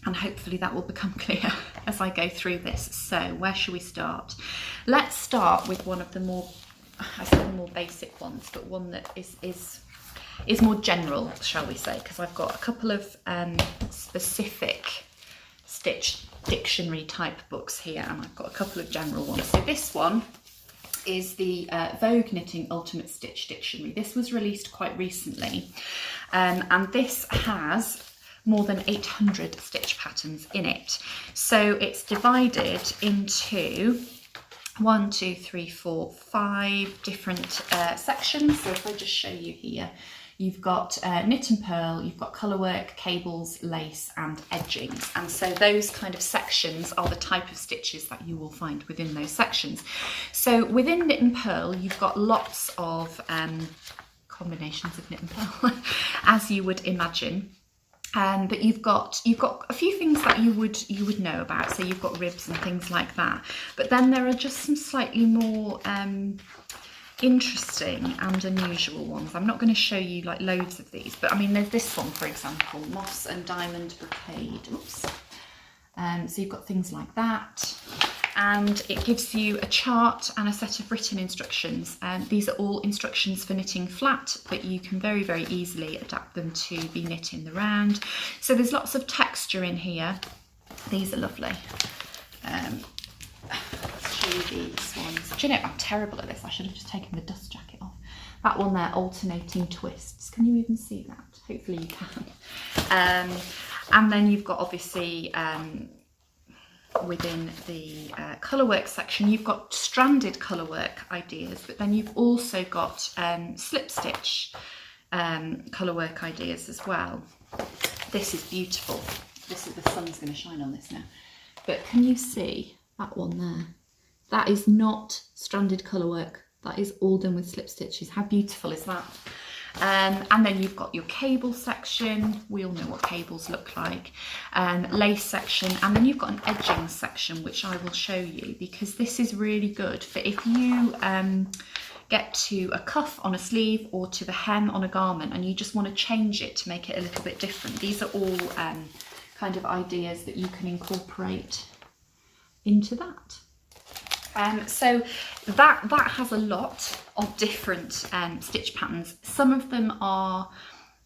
And hopefully that will become clear as I go through this. So where should we start? Let's start with one of the more, I say the more basic ones, but one that is more general, shall we say, because I've got a couple of specific stitch dictionary type books here, and I've got a couple of general ones. So this one is the Vogue Knitting Ultimate Stitch Dictionary. This was released quite recently, and this has more than 800 stitch patterns in it. So it's divided into 1, 2, 3, 4, 5 different sections. So if I just show you here, you've got knit and purl, you've got colourwork, cables, lace and edgings. And so those kind of sections are the type of stitches that you will find within those sections. So within knit and purl, you've got lots of combinations of knit and purl, as you would imagine. But you've got a few things that you would know about. So you've got ribs and things like that. But then there are just some slightly more interesting and unusual ones. I'm not going to show you like loads of these, but I mean there's this one, for example, Moss and Diamond Brocade. Oops. So you've got things like that, and it gives you a chart and a set of written instructions. These are all instructions for knitting flat, but you can very, very easily adapt them to be knit in the round. So there's lots of texture in here. These are lovely. Let's show you these ones. Do you know, I'm terrible at this. I should have just taken the dust jacket off. That one there, alternating twists. Can you even see that? Hopefully you can. And then you've got obviously within the colourwork section, you've got stranded colourwork ideas, but then you've also got slip stitch colourwork ideas as well. This is beautiful. This is, the sun's going to shine on this now. But can you see that one there? That is not stranded colourwork. That is all done with slip stitches. How beautiful is that? And then you've got your cable section. We all know what cables look like. Lace section, and then you've got an edging section, which I will show you, because this is really good for if you get to a cuff on a sleeve or to the hem on a garment, and you just want to change it to make it a little bit different. These are all kind of ideas that you can incorporate into that. So that has a lot of different stitch patterns. Some of them are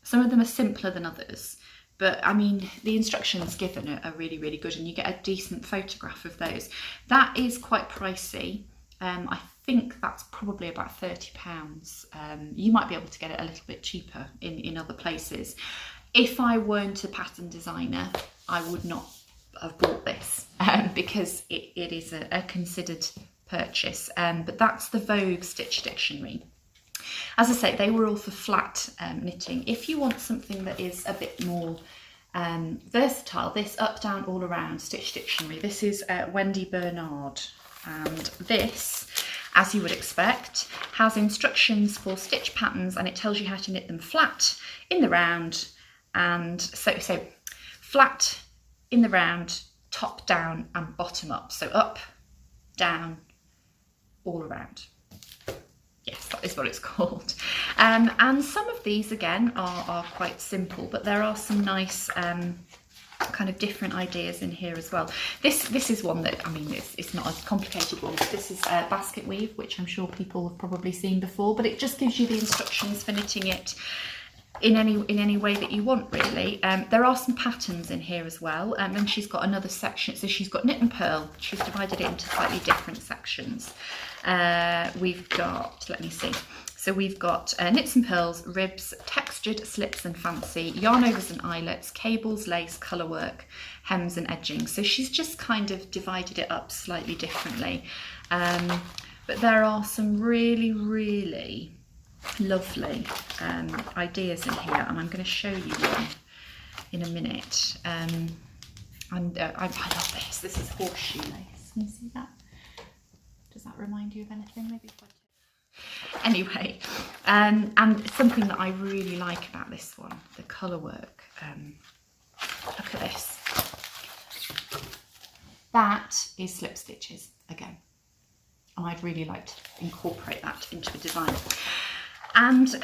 simpler than others, but I mean the instructions given are really, really good, and you get a decent photograph of those. That is quite pricey. I think that's probably about £30. You might be able to get it a little bit cheaper in other places. If I weren't a pattern designer, I would not have bought this because it is a considered purchase. But that's the Vogue Stitch Dictionary. As I say, they were all for flat knitting. If you want something that is a bit more versatile, this Up, Down, All Around Stitch Dictionary. This is Wendy Bernard, and this, as you would expect, has instructions for stitch patterns, and it tells you how to knit them flat, in the round, and so flat, in the round, top down and bottom up. So up, down, all around. Yes, that is what it's called. And some of these again are quite simple, but there are some nice kind of different ideas in here as well. This is one that, I mean, it's not a complicated one. This is basket weave, which I'm sure people have probably seen before, but it just gives you the instructions for knitting it in any way that you want, really. There are some patterns in here as well, and she's got another section. So she's got knit and purl. She's divided it into slightly different sections. We've got, let me see. So we've got knits and purls, ribs, textured slips and fancy, yarn overs and eyelets, cables, lace, colour work, hems and edging. So she's just kind of divided it up slightly differently. But there are some really, really lovely ideas in here, and I'm going to show you one in a minute. And I love this. This is Horseshoe Lace. Can you see that? Does that remind you of anything? Maybe if I do. Anyway, and something that I really like about this one, the colour work. Look at this. That is slip stitches again, and I'd really like to incorporate that into the design. And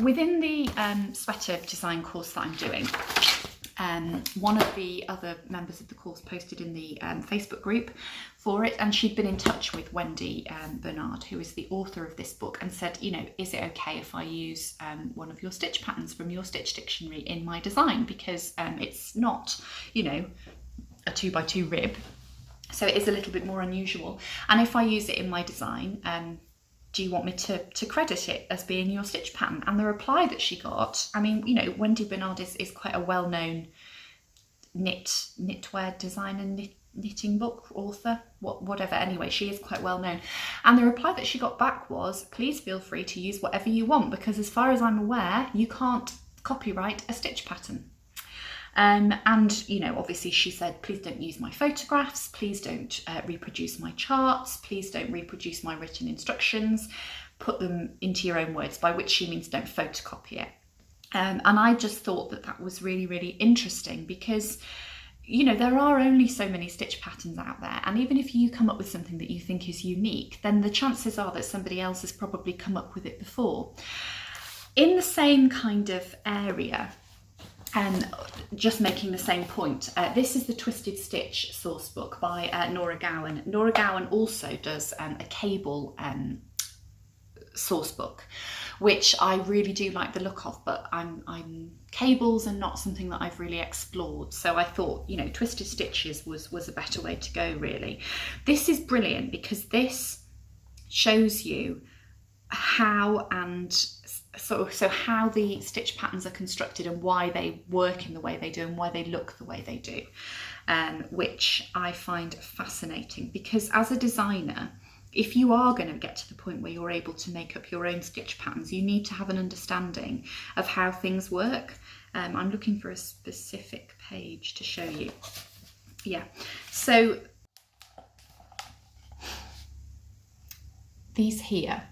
within the sweater design course that I'm doing, one of the other members of the course posted in the Facebook group for it, and she'd been in touch with Wendy Bernard, who is the author of this book, and said, you know, is it okay if I use one of your stitch patterns from your stitch dictionary in my design, because it's not, you know, a 2x2 rib, so it is a little bit more unusual, and if I use it in my design, do you want me to credit it as being your stitch pattern? And the reply that she got, I mean, you know, Wendy Bernard is quite a well-known knitwear designer, knitting book author, whatever. Anyway, she is quite well known. And the reply that she got back was, please feel free to use whatever you want, because as far as I'm aware, you can't copyright a stitch pattern. And, you know, obviously she said, please don't use my photographs, please don't reproduce my charts, please don't reproduce my written instructions, put them into your own words, by which she means don't photocopy it. And I just thought that that was really, really interesting, because, you know, there are only so many stitch patterns out there, and even if you come up with something that you think is unique, then the chances are that somebody else has probably come up with it before. In the same kind of area, and just making the same point, this is the Twisted Stitch source book by Nora Gowan. Nora Gowan also does a cable source book, which I really do like the look of, but cables are not something that I've really explored, so I thought, you know, Twisted Stitches was a better way to go, really. This is brilliant because this shows you how and so how the stitch patterns are constructed and why they work in the way they do and why they look the way they do, which I find fascinating, because as a designer, if you are going to get to the point where you're able to make up your own stitch patterns, you need to have an understanding of how things work. I'm looking for a specific page to show you. Yeah, so these here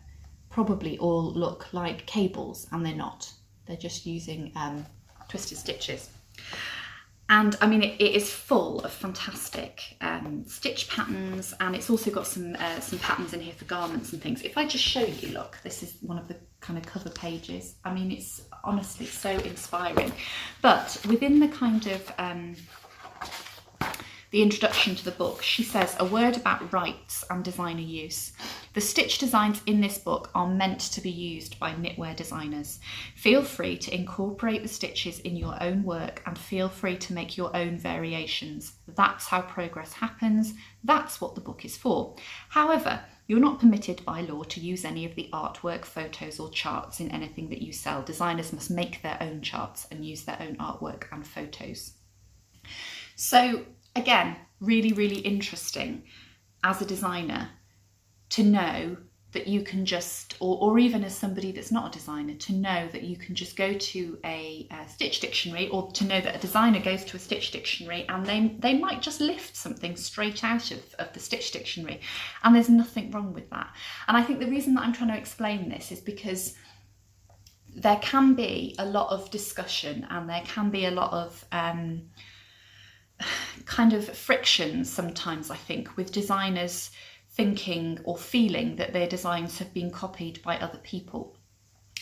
probably all look like cables, and they're not. They're just using twisted stitches. And I mean, it is full of fantastic stitch patterns, and it's also got some patterns in here for garments and things. If I just show you, look, this is one of the kind of cover pages. I mean, it's honestly so inspiring. But within the kind of the introduction to the book, she says a word about rights and designer use. The stitch designs in this book are meant to be used by knitwear designers. Feel free to incorporate the stitches in your own work and feel free to make your own variations. That's how progress happens. That's what the book is for. However, you're not permitted by law to use any of the artwork, photos or charts in anything that you sell. Designers must make their own charts and use their own artwork and photos. So again, really, really interesting as a designer to know that you can just, or even as somebody that's not a designer, to know that you can just go to a stitch dictionary, or to know that a designer goes to a stitch dictionary and they might just lift something straight out of the stitch dictionary, and there's nothing wrong with that. And I think the reason that I'm trying to explain this is because there can be a lot of discussion and there can be a lot of kind of friction sometimes, I think, with designers thinking or feeling that their designs have been copied by other people.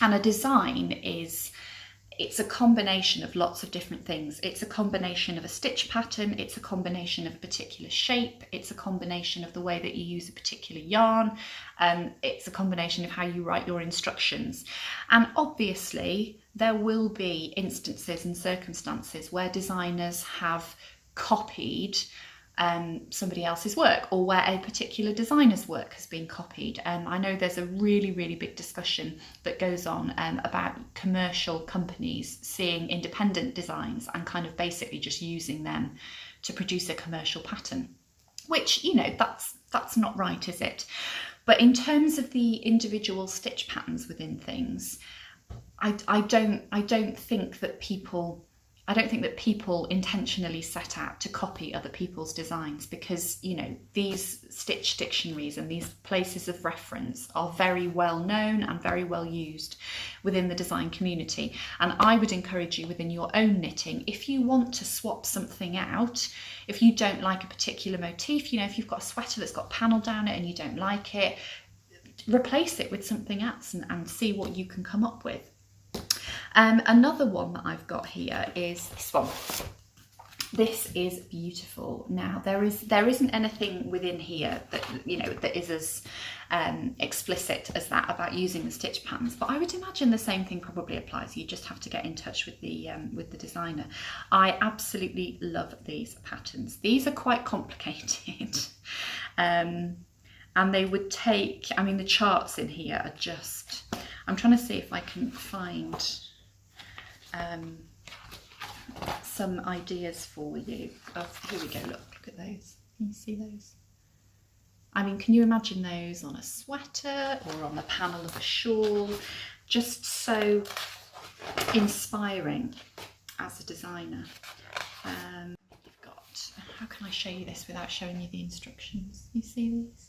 And a design it's a combination of lots of different things. It's a combination of a stitch pattern, it's a combination of a particular shape, it's a combination of the way that you use a particular yarn, it's a combination of how you write your instructions. And obviously there will be instances and circumstances where designers have copied somebody else's work, or where a particular designer's work has been copied. I know there's a really, really big discussion that goes on about commercial companies seeing independent designs and kind of basically just using them to produce a commercial pattern, which, you know, that's not right, is it? But in terms of the individual stitch patterns within things, I don't think that people intentionally set out to copy other people's designs, because, you know, these stitch dictionaries and these places of reference are very well known and very well used within the design community. And I would encourage you within your own knitting, if you want to swap something out, if you don't like a particular motif, you know, if you've got a sweater that's got panel down it and you don't like it, replace it with something else and see what you can come up with. Another one that I've got here is this one. This is beautiful. Now there isn't anything within here that, you know, that is as explicit as that about using the stitch patterns, but I would imagine the same thing probably applies. You just have to get in touch with the designer. I absolutely love these patterns. These are quite complicated. And they would take, I mean, the charts in here are just, I'm trying to see if I can find some ideas for you of, here we go, look at those. Can you see those? I mean, can you imagine those on a sweater or on the panel of a shawl? Just so inspiring as a designer. You've got, how can I show you this without showing you the instructions? You see these?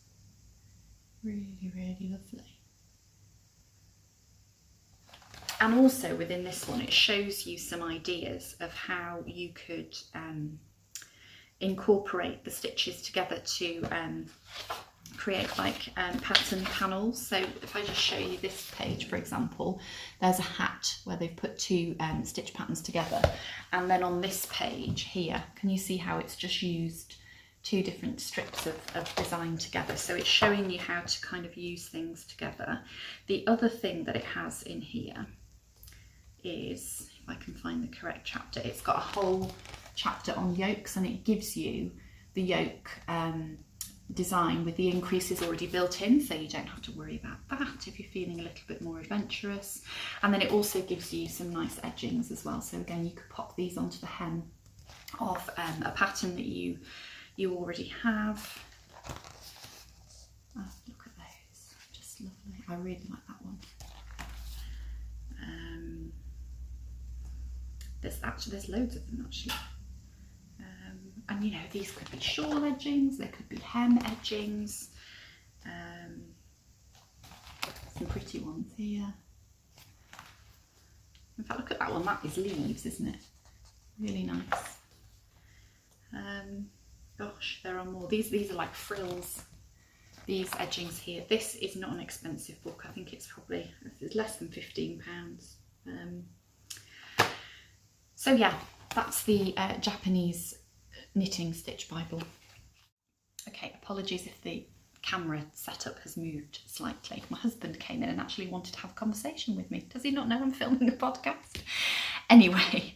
Really, really lovely. And also within this one, it shows you some ideas of how you could incorporate the stitches together to create like pattern panels. So if I just show you this page, for example, there's a hat where they've put two stitch patterns together. And then on this page here, can you see how it's just used two different strips of design together? So it's showing you how to kind of use things together. The other thing that it has in here is, if I can find the correct chapter, it's got a whole chapter on yokes, and it gives you the yoke design with the increases already built in, so you don't have to worry about that if you're feeling a little bit more adventurous. And then it also gives you some nice edgings as well, so again you could pop these onto the hem of a pattern that you already have. Oh, look at those, just lovely. I really like that one. There's loads of them actually. And you know, these could be shawl edgings, there could be hem edgings. Some pretty ones here. In fact, look at that one, that is leaves, isn't it? Really nice. gosh, there are more. These are like frills. These edgings here. This is not an expensive book. I think it's probably less than £15. So yeah, that's the Japanese knitting stitch Bible. Okay, apologies if the camera setup has moved slightly. My husband came in and actually wanted to have a conversation with me. Does he not know I'm filming a podcast? Anyway,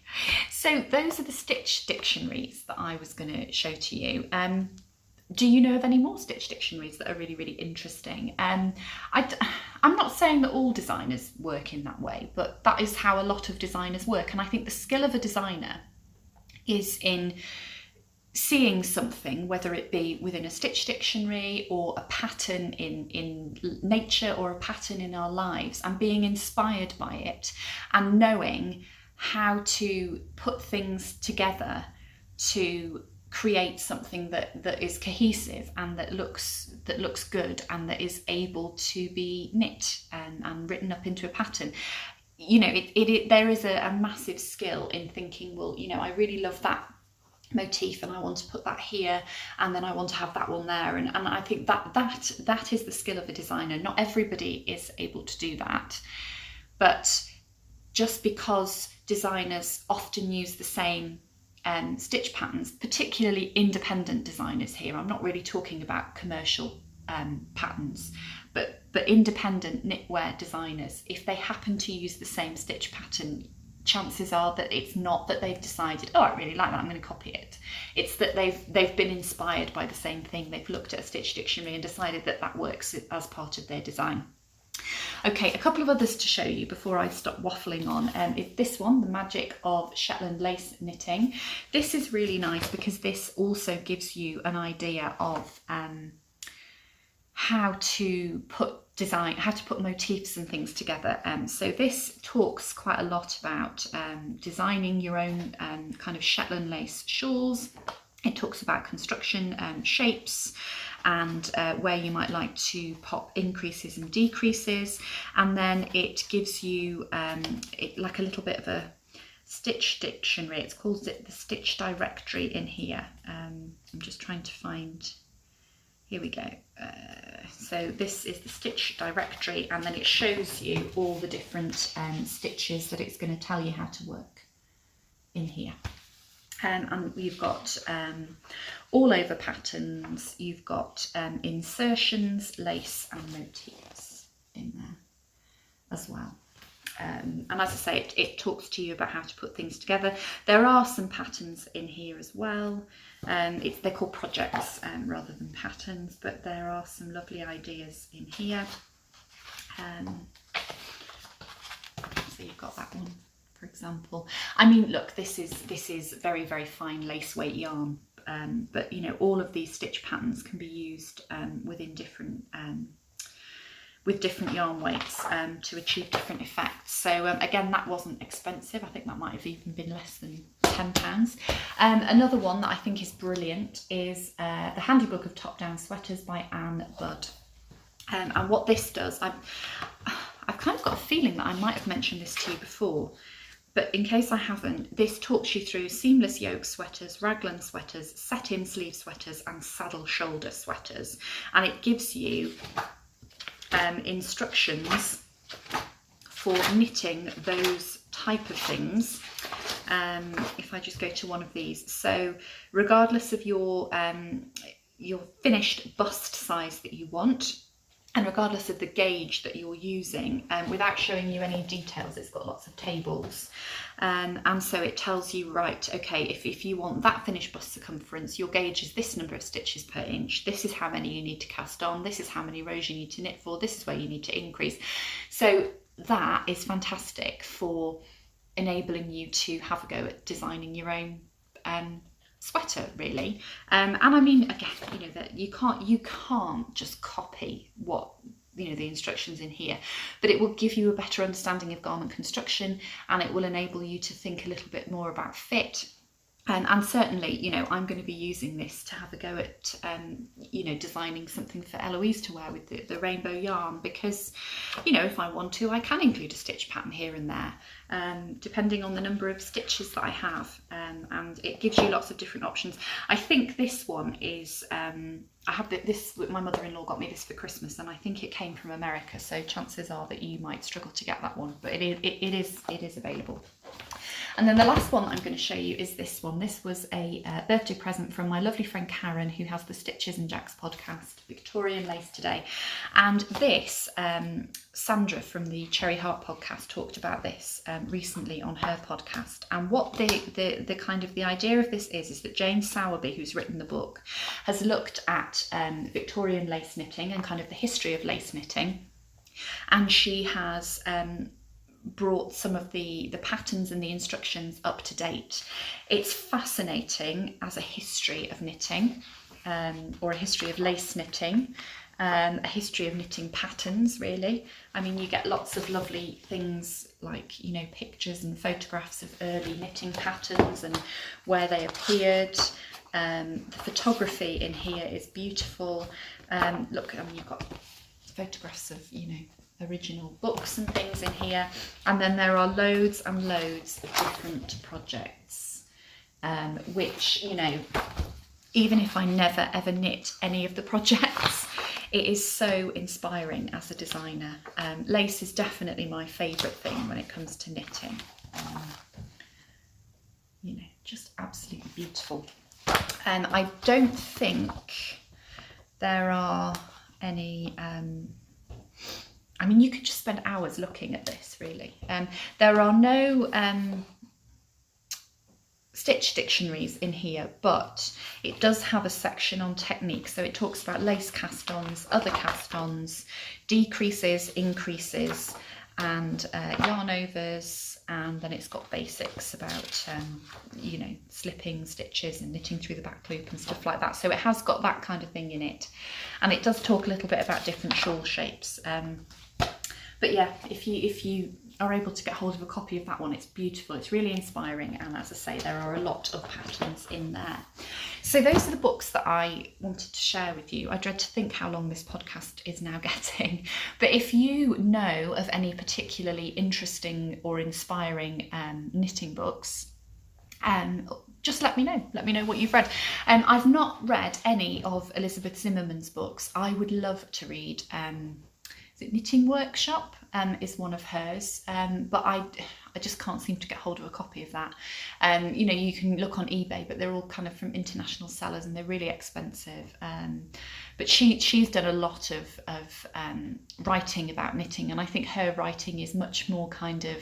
so those are the stitch dictionaries that I was going to show to you. Do you know of any more stitch dictionaries that are really, really interesting? I'm not saying that all designers work in that way, but that is how a lot of designers work. And I think the skill of a designer is in seeing something, whether it be within a stitch dictionary or a pattern in nature or a pattern in our lives, and being inspired by it and knowing how to put things together to create something that is cohesive and that looks good and that is able to be knit and written up into a pattern. You know, there is a massive skill in thinking, well, you know, I really love that motif and I want to put that here, and then I want to have that one there, and I think that is the skill of a designer. Not everybody is able to do that, but just because designers often use the same stitch patterns, particularly independent designers here, I'm not really talking about commercial patterns, but independent knitwear designers, if they happen to use the same stitch pattern, chances are that it's not that they've decided, oh, I really like that, I'm going to copy it. It's that they've been inspired by the same thing. They've looked at a stitch dictionary and decided that works as part of their design. Okay, a couple of others to show you before I stop waffling on. Is this one, The Magic of Shetland Lace Knitting. This is really nice because this also gives you an idea of how to put motifs and things together. So this talks quite a lot about designing your own kind of Shetland lace shawls. It talks about construction, shapes, and where you might like to pop increases and decreases, and then it gives you like a little bit of a stitch dictionary. It's called the Stitch Directory in here. I'm just trying to find, here we go. So this is the Stitch Directory, and then it shows you all the different stitches that it's going to tell you how to work in here. And you've got all over patterns, you've got insertions, lace and motifs in there as well. And as I say, it talks to you about how to put things together. There are some patterns in here as well. They're called projects rather than patterns, but there are some lovely ideas in here. So you've got that one, for example. I mean, look, this is very, very fine lace weight yarn, but you know, all of these stitch patterns can be used within different with different yarn weights to achieve different effects. So again, that wasn't expensive. I think that might have even been less than £10. Another one that I think is brilliant is the Handy Book of Top-Down Sweaters by Anne Budd. And what this does, I've kind of got a feeling that I might have mentioned this to you before, but in case I haven't, this talks you through seamless yoke sweaters, raglan sweaters, set-in sleeve sweaters and saddle shoulder sweaters. And it gives you instructions for knitting those type of things. If I just go to one of these, so regardless of your finished bust size that you want, and regardless of the gauge that you're using, without showing you any details, it's got lots of tables, and so it tells you, right, okay, if you want that finished bust circumference, your gauge is this number of stitches per inch, this is how many you need to cast on, this is how many rows you need to knit for, this is where you need to increase. So that is fantastic for enabling you to have a go at designing your own sweater, really. And I mean, again, you know, that you can't just copy what, you know, the instructions in here, but it will give you a better understanding of garment construction, and it will enable you to think a little bit more about fit And certainly, you know, I'm going to be using this to have a go at, you know, designing something for Eloise to wear with the rainbow yarn, because, you know, if I want to, I can include a stitch pattern here and there, depending on the number of stitches that I have, and it gives you lots of different options. I think this one is, I have this, my mother-in-law got me this for Christmas, and I think it came from America, so chances are that you might struggle to get that one, but it is available. And then the last one that I'm going to show you is this one. This was a birthday present from my lovely friend Karen, who has the Stitches and Jacks podcast, Victorian Lace Today. And this, Sandra from the Cherry Heart podcast talked about this recently on her podcast. And what the kind of the idea of this is that Jane Sowerby, who's written the book, has looked at Victorian lace knitting and kind of the history of lace knitting. And she has brought some of the patterns and the instructions up to date. It's fascinating as a history of knitting, or a history of lace knitting, a history of knitting patterns, really. I mean, you get lots of lovely things like, you know, pictures and photographs of early knitting patterns and where they appeared. The photography in here is beautiful. Look, I mean, you've got photographs of, you know, original books and things in here, and then there are loads and loads of different projects, which, you know, even if I never ever knit any of the projects, it is so inspiring as a designer. Lace is definitely my favourite thing when it comes to knitting. You know, just absolutely beautiful. And I don't think there are any I mean, you could just spend hours looking at this, really. There are no stitch dictionaries in here, but it does have a section on technique. So it talks about lace cast-ons, other cast-ons, decreases, increases, and yarn overs, and then it's got basics about, you know, slipping stitches and knitting through the back loop and stuff like that. So it has got that kind of thing in it. And it does talk a little bit about different shawl shapes. But yeah, if you are able to get hold of a copy of that one, it's beautiful, it's really inspiring, and as I say, there are a lot of patterns in there. So those are the books that I wanted to share with you. I dread to think how long this podcast is now getting, but if you know of any particularly interesting or inspiring knitting books, just let me know. Let me know what you've read. I've not read any of Elizabeth Zimmerman's books. I would love to read Knitting Workshop is one of hers, but I just can't seem to get hold of a copy of that. You know, you can look on eBay, but they're all kind of from international sellers and they're really expensive. But she's done a lot of writing about knitting, and I think her writing is much more kind of,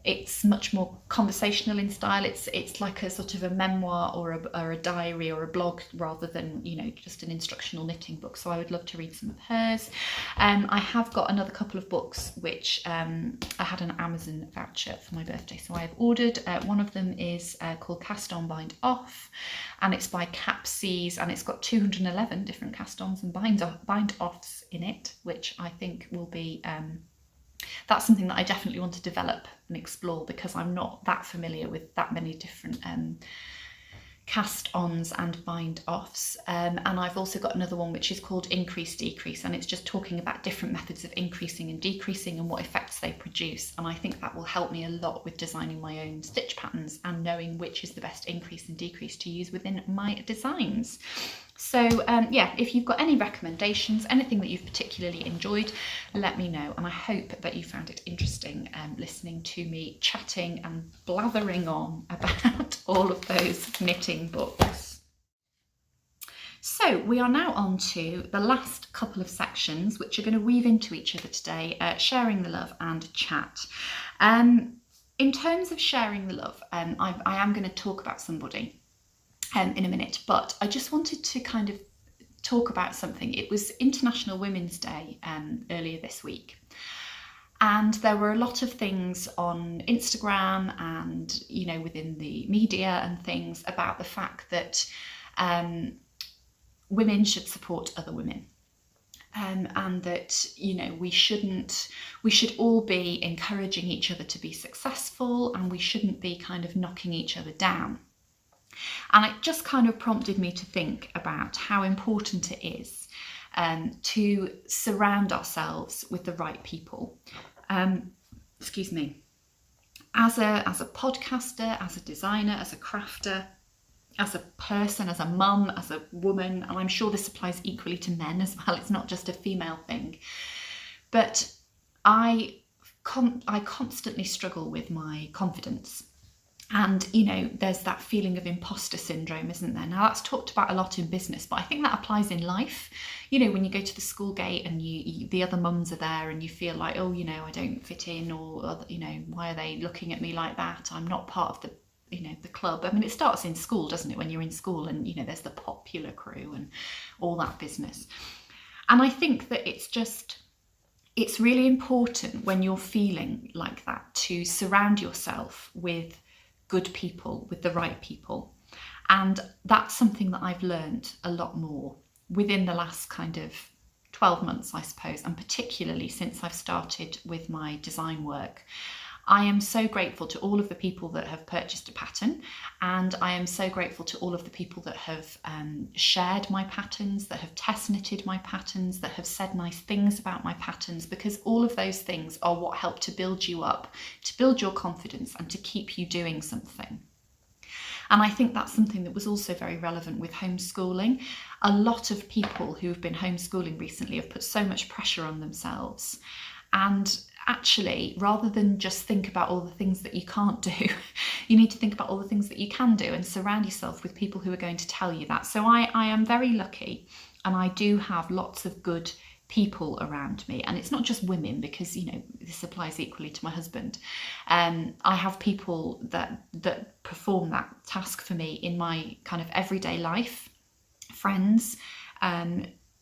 it's much more conversational in style. It's like a sort of a memoir or a diary or a blog, rather than, you know, just an instructional knitting book. So I would love to read some of hers. I have got another couple of books which I had an Amazon voucher for my birthday, so I have ordered. One of them is called Cast On Bind Off, and it's by Capsies, and it's got 211 different cast-ons and bind-offs in it, which I think will be that's something that I definitely want to develop and explore, because I'm not that familiar with that many different cast-ons and bind-offs. And I've also got another one which is called Increase Decrease, and it's just talking about different methods of increasing and decreasing and what effects they produce. And I think that will help me a lot with designing my own stitch patterns and knowing which is the best increase and decrease to use within my designs. So yeah, if you've got any recommendations, anything that you've particularly enjoyed, let me know. And I hope that you found it interesting listening to me chatting and blathering on about all of those knitting books. So we are now on to the last couple of sections, which are going to weave into each other today, sharing the love and chat. In terms of sharing the love, I am going to talk about somebody in a minute, but I just wanted to kind of talk about something. It was International Women's Day earlier this week, and there were a lot of things on Instagram and, you know, within the media and things about the fact that women should support other women, and that, you know, we should all be encouraging each other to be successful, and we shouldn't be kind of knocking each other down. And it just kind of prompted me to think about how important it is to surround ourselves with the right people. Excuse me. As a podcaster, as a designer, as a crafter, as a person, as a mum, as a woman, and I'm sure this applies equally to men as well, it's not just a female thing, but I constantly struggle with my confidence. And, you know, there's that feeling of imposter syndrome, isn't there? Now, that's talked about a lot in business, but I think that applies in life. You know, when you go to the school gate and the other mums are there and you feel like, oh, you know, I don't fit in, or, you know, why are they looking at me like that? I'm not part of the, you know, the club. I mean, it starts in school, doesn't it? When you're in school and, you know, there's the popular crew and all that business. And I think that it's really important when you're feeling like that to surround yourself with good people, with the right people. And that's something that I've learned a lot more within the last kind of 12 months, I suppose, and particularly since I've started with my design work. I am so grateful to all of the people that have purchased a pattern, and I am so grateful to all of the people that have shared my patterns, that have test knitted my patterns, that have said nice things about my patterns, because all of those things are what help to build you up, to build your confidence and to keep you doing something. And I think that's something that was also very relevant with homeschooling. A lot of people who've been homeschooling recently have put so much pressure on themselves. And actually, rather than just think about all the things that you can't do, you need to think about all the things that you can do and surround yourself with people who are going to tell you that. So I am very lucky, and I do have lots of good people around me. And it's not just women, because, you know, this applies equally to my husband. I have people that perform that task for me in my kind of everyday life, friends,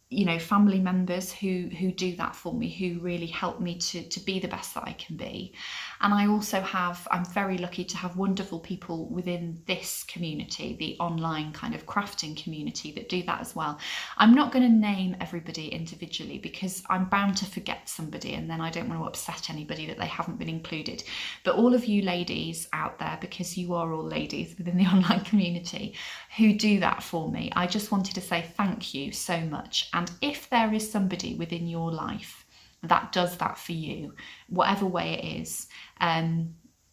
you know, family members who do that for me, who really help me to be the best that I can be. And I also I'm very lucky to have wonderful people within this community, the online kind of crafting community, that do that as well. I'm not going to name everybody individually because I'm bound to forget somebody, and then I don't want to upset anybody that they haven't been included. But all of you ladies out there, because you are all ladies within the online community who do that for me, I just wanted to say thank you so much. And if there is somebody within your life that does that for you, whatever way it is,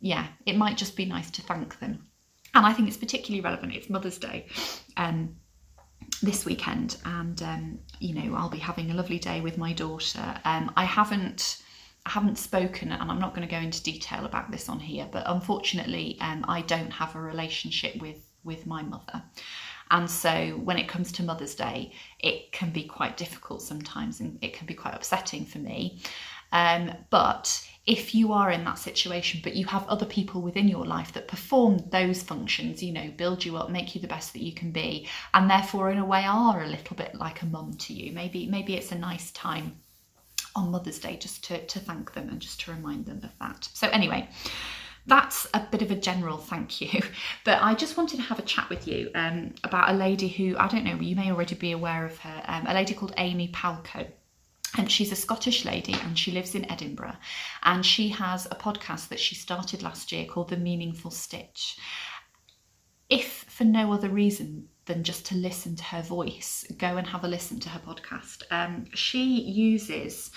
yeah, it might just be nice to thank them. And I think it's particularly relevant. It's Mother's Day this weekend, and you know, I'll be having a lovely day with my daughter. I haven't spoken, and I'm not going to go into detail about this on here, but unfortunately I don't have a relationship with my mother. And so when it comes to Mother's Day, it can be quite difficult sometimes, and it can be quite upsetting for me. But if you are in that situation, but you have other people within your life that perform those functions, you know, build you up, make you the best that you can be, and therefore in a way are a little bit like a mum to you, maybe it's a nice time on Mother's Day just to thank them and just to remind them of that. So anyway, that's a bit of a general thank you, but I just wanted to have a chat with you about a lady who, I don't know, you may already be aware of her, a lady called Amy Palco. And she's a Scottish lady, and she lives in Edinburgh, and she has a podcast that she started last year called The Meaningful Stitch. If for no other reason than just to listen to her voice, go and have a listen to her podcast. She uses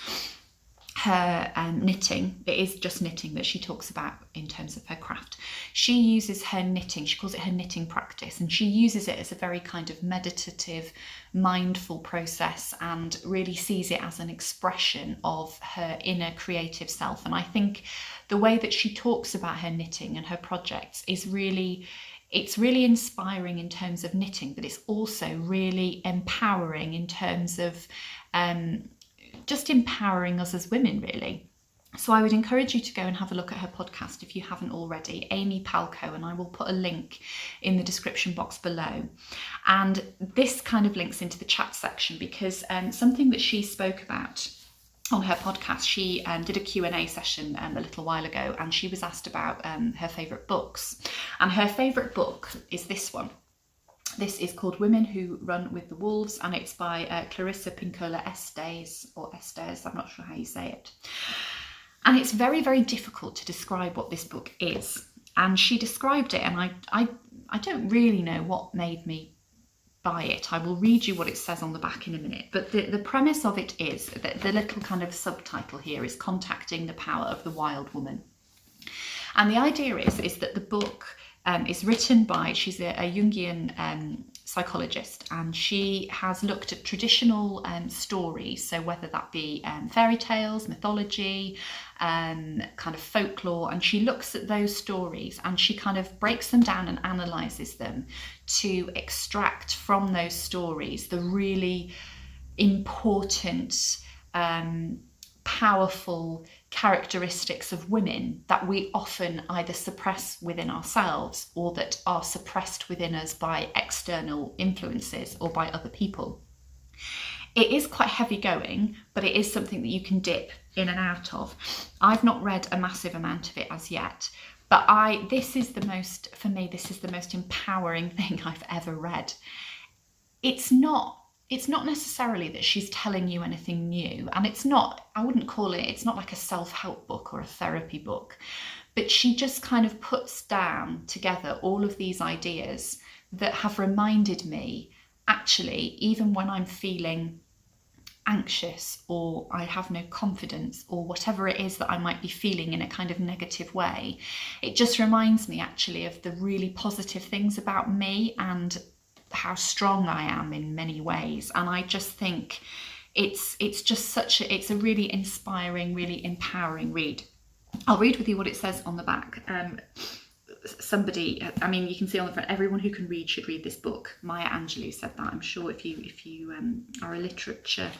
her knitting. It is just knitting that she talks about in terms of her craft. She uses her knitting, she calls it her knitting practice, and she uses it as a very kind of meditative, mindful process, and really sees it as an expression of her inner creative self. And I think the way that she talks about her knitting and her projects is really, it's really inspiring in terms of knitting, but it's also really empowering in terms of just empowering us as women, really. So I would encourage you to go and have a look at her podcast if you haven't already, Amy Palco, and I will put a link in the description box below. And this kind of links into the chat section, because something that she spoke about on her podcast, she did a Q&A session a little while ago, and she was asked about her favourite books. And her favourite book is this one. This is called Women Who Run with the Wolves, and it's by Clarissa Pinkola Estes, or Estes, I'm not sure how you say it. And it's very, very difficult to describe what this book is. And she described it, and I don't really know what made me buy it. I will read you what it says on the back in a minute, but the premise of it is that the little kind of subtitle here is Contacting the Power of the Wild Woman. And the idea is that the book is written by, she's a Jungian psychologist, and she has looked at traditional stories, so whether that be fairy tales, mythology, kind of folklore, and she looks at those stories and she kind of breaks them down and analyses them to extract from those stories the really important, powerful characteristics of women that we often either suppress within ourselves or that are suppressed within us by external influences or by other people. It is quite heavy going, but it is something that you can dip in and out of. I've not read a massive amount of it as yet, but this is the most empowering thing I've ever read. It's not necessarily that she's telling you anything new, and it's not like a self-help book or a therapy book, but she just kind of puts down together all of these ideas that have reminded me, actually, even when I'm feeling anxious or I have no confidence or whatever it is that I might be feeling in a kind of negative way, it just reminds me actually of the really positive things about me and how strong I am in many ways. And I just think it's a really inspiring, really empowering read. I'll read with you what it says on the back. You can see on the front, everyone who can read should read this book. Maya Angelou said that. I'm sure if you are a literature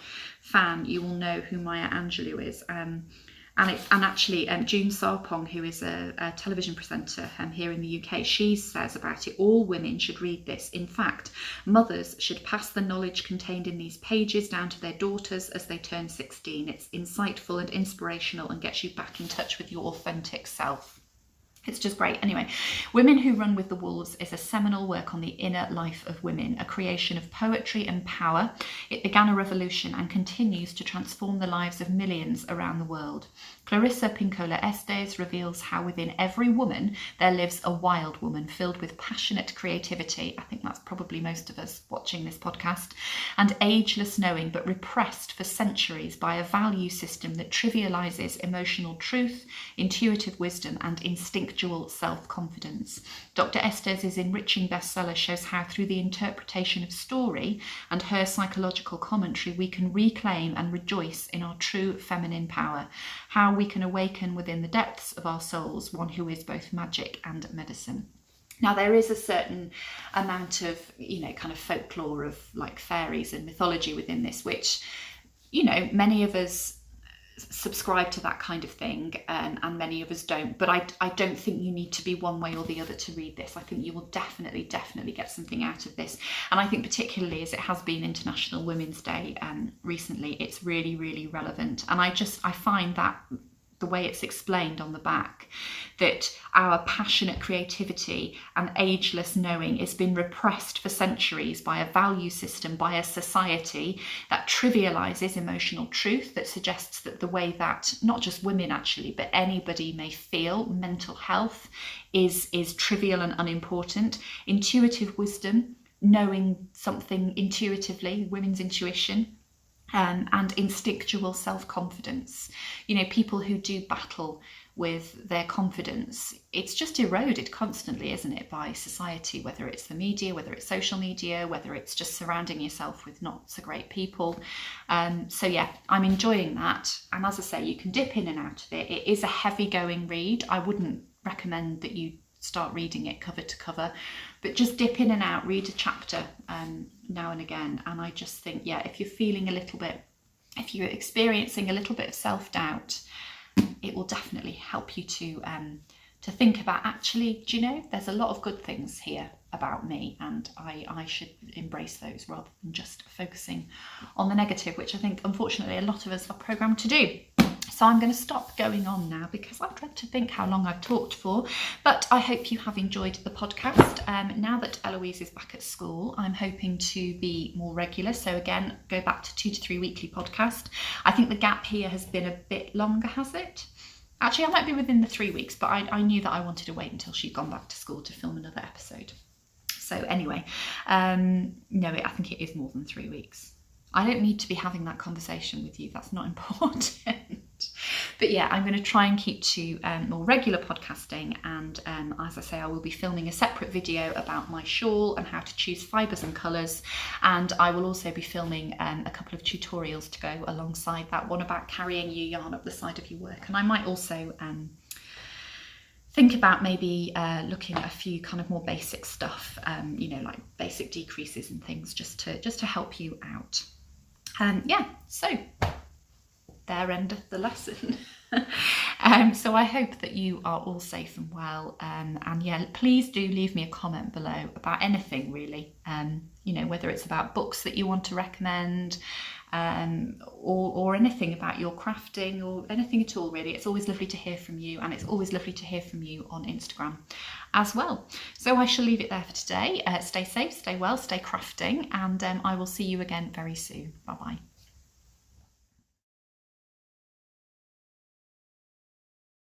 fan, you will know who Maya Angelou is. Actually, June Sarpong, who is a television presenter here in the UK, she says about it, all women should read this. In fact, mothers should pass the knowledge contained in these pages down to their daughters as they turn 16. It's insightful and inspirational and gets you back in touch with your authentic self. It's just great. Anyway, Women Who Run with the Wolves is a seminal work on the inner life of women, a creation of poetry and power. It began a revolution and continues to transform the lives of millions around the world. Clarissa Pinkola Estes reveals how within every woman there lives a wild woman filled with passionate creativity, I think that's probably most of us watching this podcast, and ageless knowing, but repressed for centuries by a value system that trivializes emotional truth, intuitive wisdom, and instinctual self-confidence. Dr. Estes' enriching bestseller shows how through the interpretation of story and her psychological commentary we can reclaim and rejoice in our true feminine power, how we can awaken within the depths of our souls one who is both magic and medicine. Now, there is a certain amount of, kind of folklore of like fairies and mythology within this, which, many of us subscribe to that kind of thing, and many of us don't, but I don't think you need to be one way or the other to read this. I think you will definitely get something out of this, and I think particularly as it has been International Women's Day recently, it's really, really relevant. And I find that the way it's explained on the back, that our passionate creativity and ageless knowing has been repressed for centuries by a value system, by a society that trivializes emotional truth, that suggests that the way that not just women actually, but anybody may feel mental health is trivial and unimportant. Intuitive wisdom, knowing something intuitively, women's intuition, and instinctual self-confidence. People who do battle with their confidence, it's just eroded constantly, isn't it, by society, whether it's the media, whether it's social media, whether it's just surrounding yourself with not so great people. So yeah, I'm enjoying that. And as I say, you can dip in and out of it. It is a heavy going read. I wouldn't recommend that you start reading it cover to cover, but just dip in and out, read a chapter now and again. And I just think, yeah, if you're experiencing a little bit of self-doubt, it will definitely help you to think about, actually, do you know, there's a lot of good things here about me, and I should embrace those rather than just focusing on the negative, which I think unfortunately a lot of us are programmed to do. So I'm going to stop going on now because I dread to think how long I've talked for, but I hope you have enjoyed the podcast. Now that Eloise is back at school, I'm hoping to be more regular. So again, go back to 2 to 3 weekly podcast. I think the gap here has been a bit longer, has it? Actually, I might be within the 3 weeks, but I knew that I wanted to wait until she'd gone back to school to film another episode. So anyway, no, I think it is more than 3 weeks. I don't need to be having that conversation with you. That's not important. But yeah, I'm going to try and keep to more regular podcasting. And as I say, I will be filming a separate video about my shawl and how to choose fibres and colours. And I will also be filming a couple of tutorials to go alongside that one about carrying your yarn up the side of your work. And I might also think about maybe looking at a few kind of more basic stuff, you know, like basic decreases and things, just to help you out. Yeah, so there endeth the lesson. So I hope that you are all safe and well, and yeah, please do leave me a comment below about anything really, you know, whether it's about books that you want to recommend, or anything about your crafting or anything at all really. It's always lovely to hear from you, and it's always lovely to hear from you on Instagram as well. So I shall leave it there for today. Stay safe, stay well, stay crafting, and I will see you again very soon. Bye bye.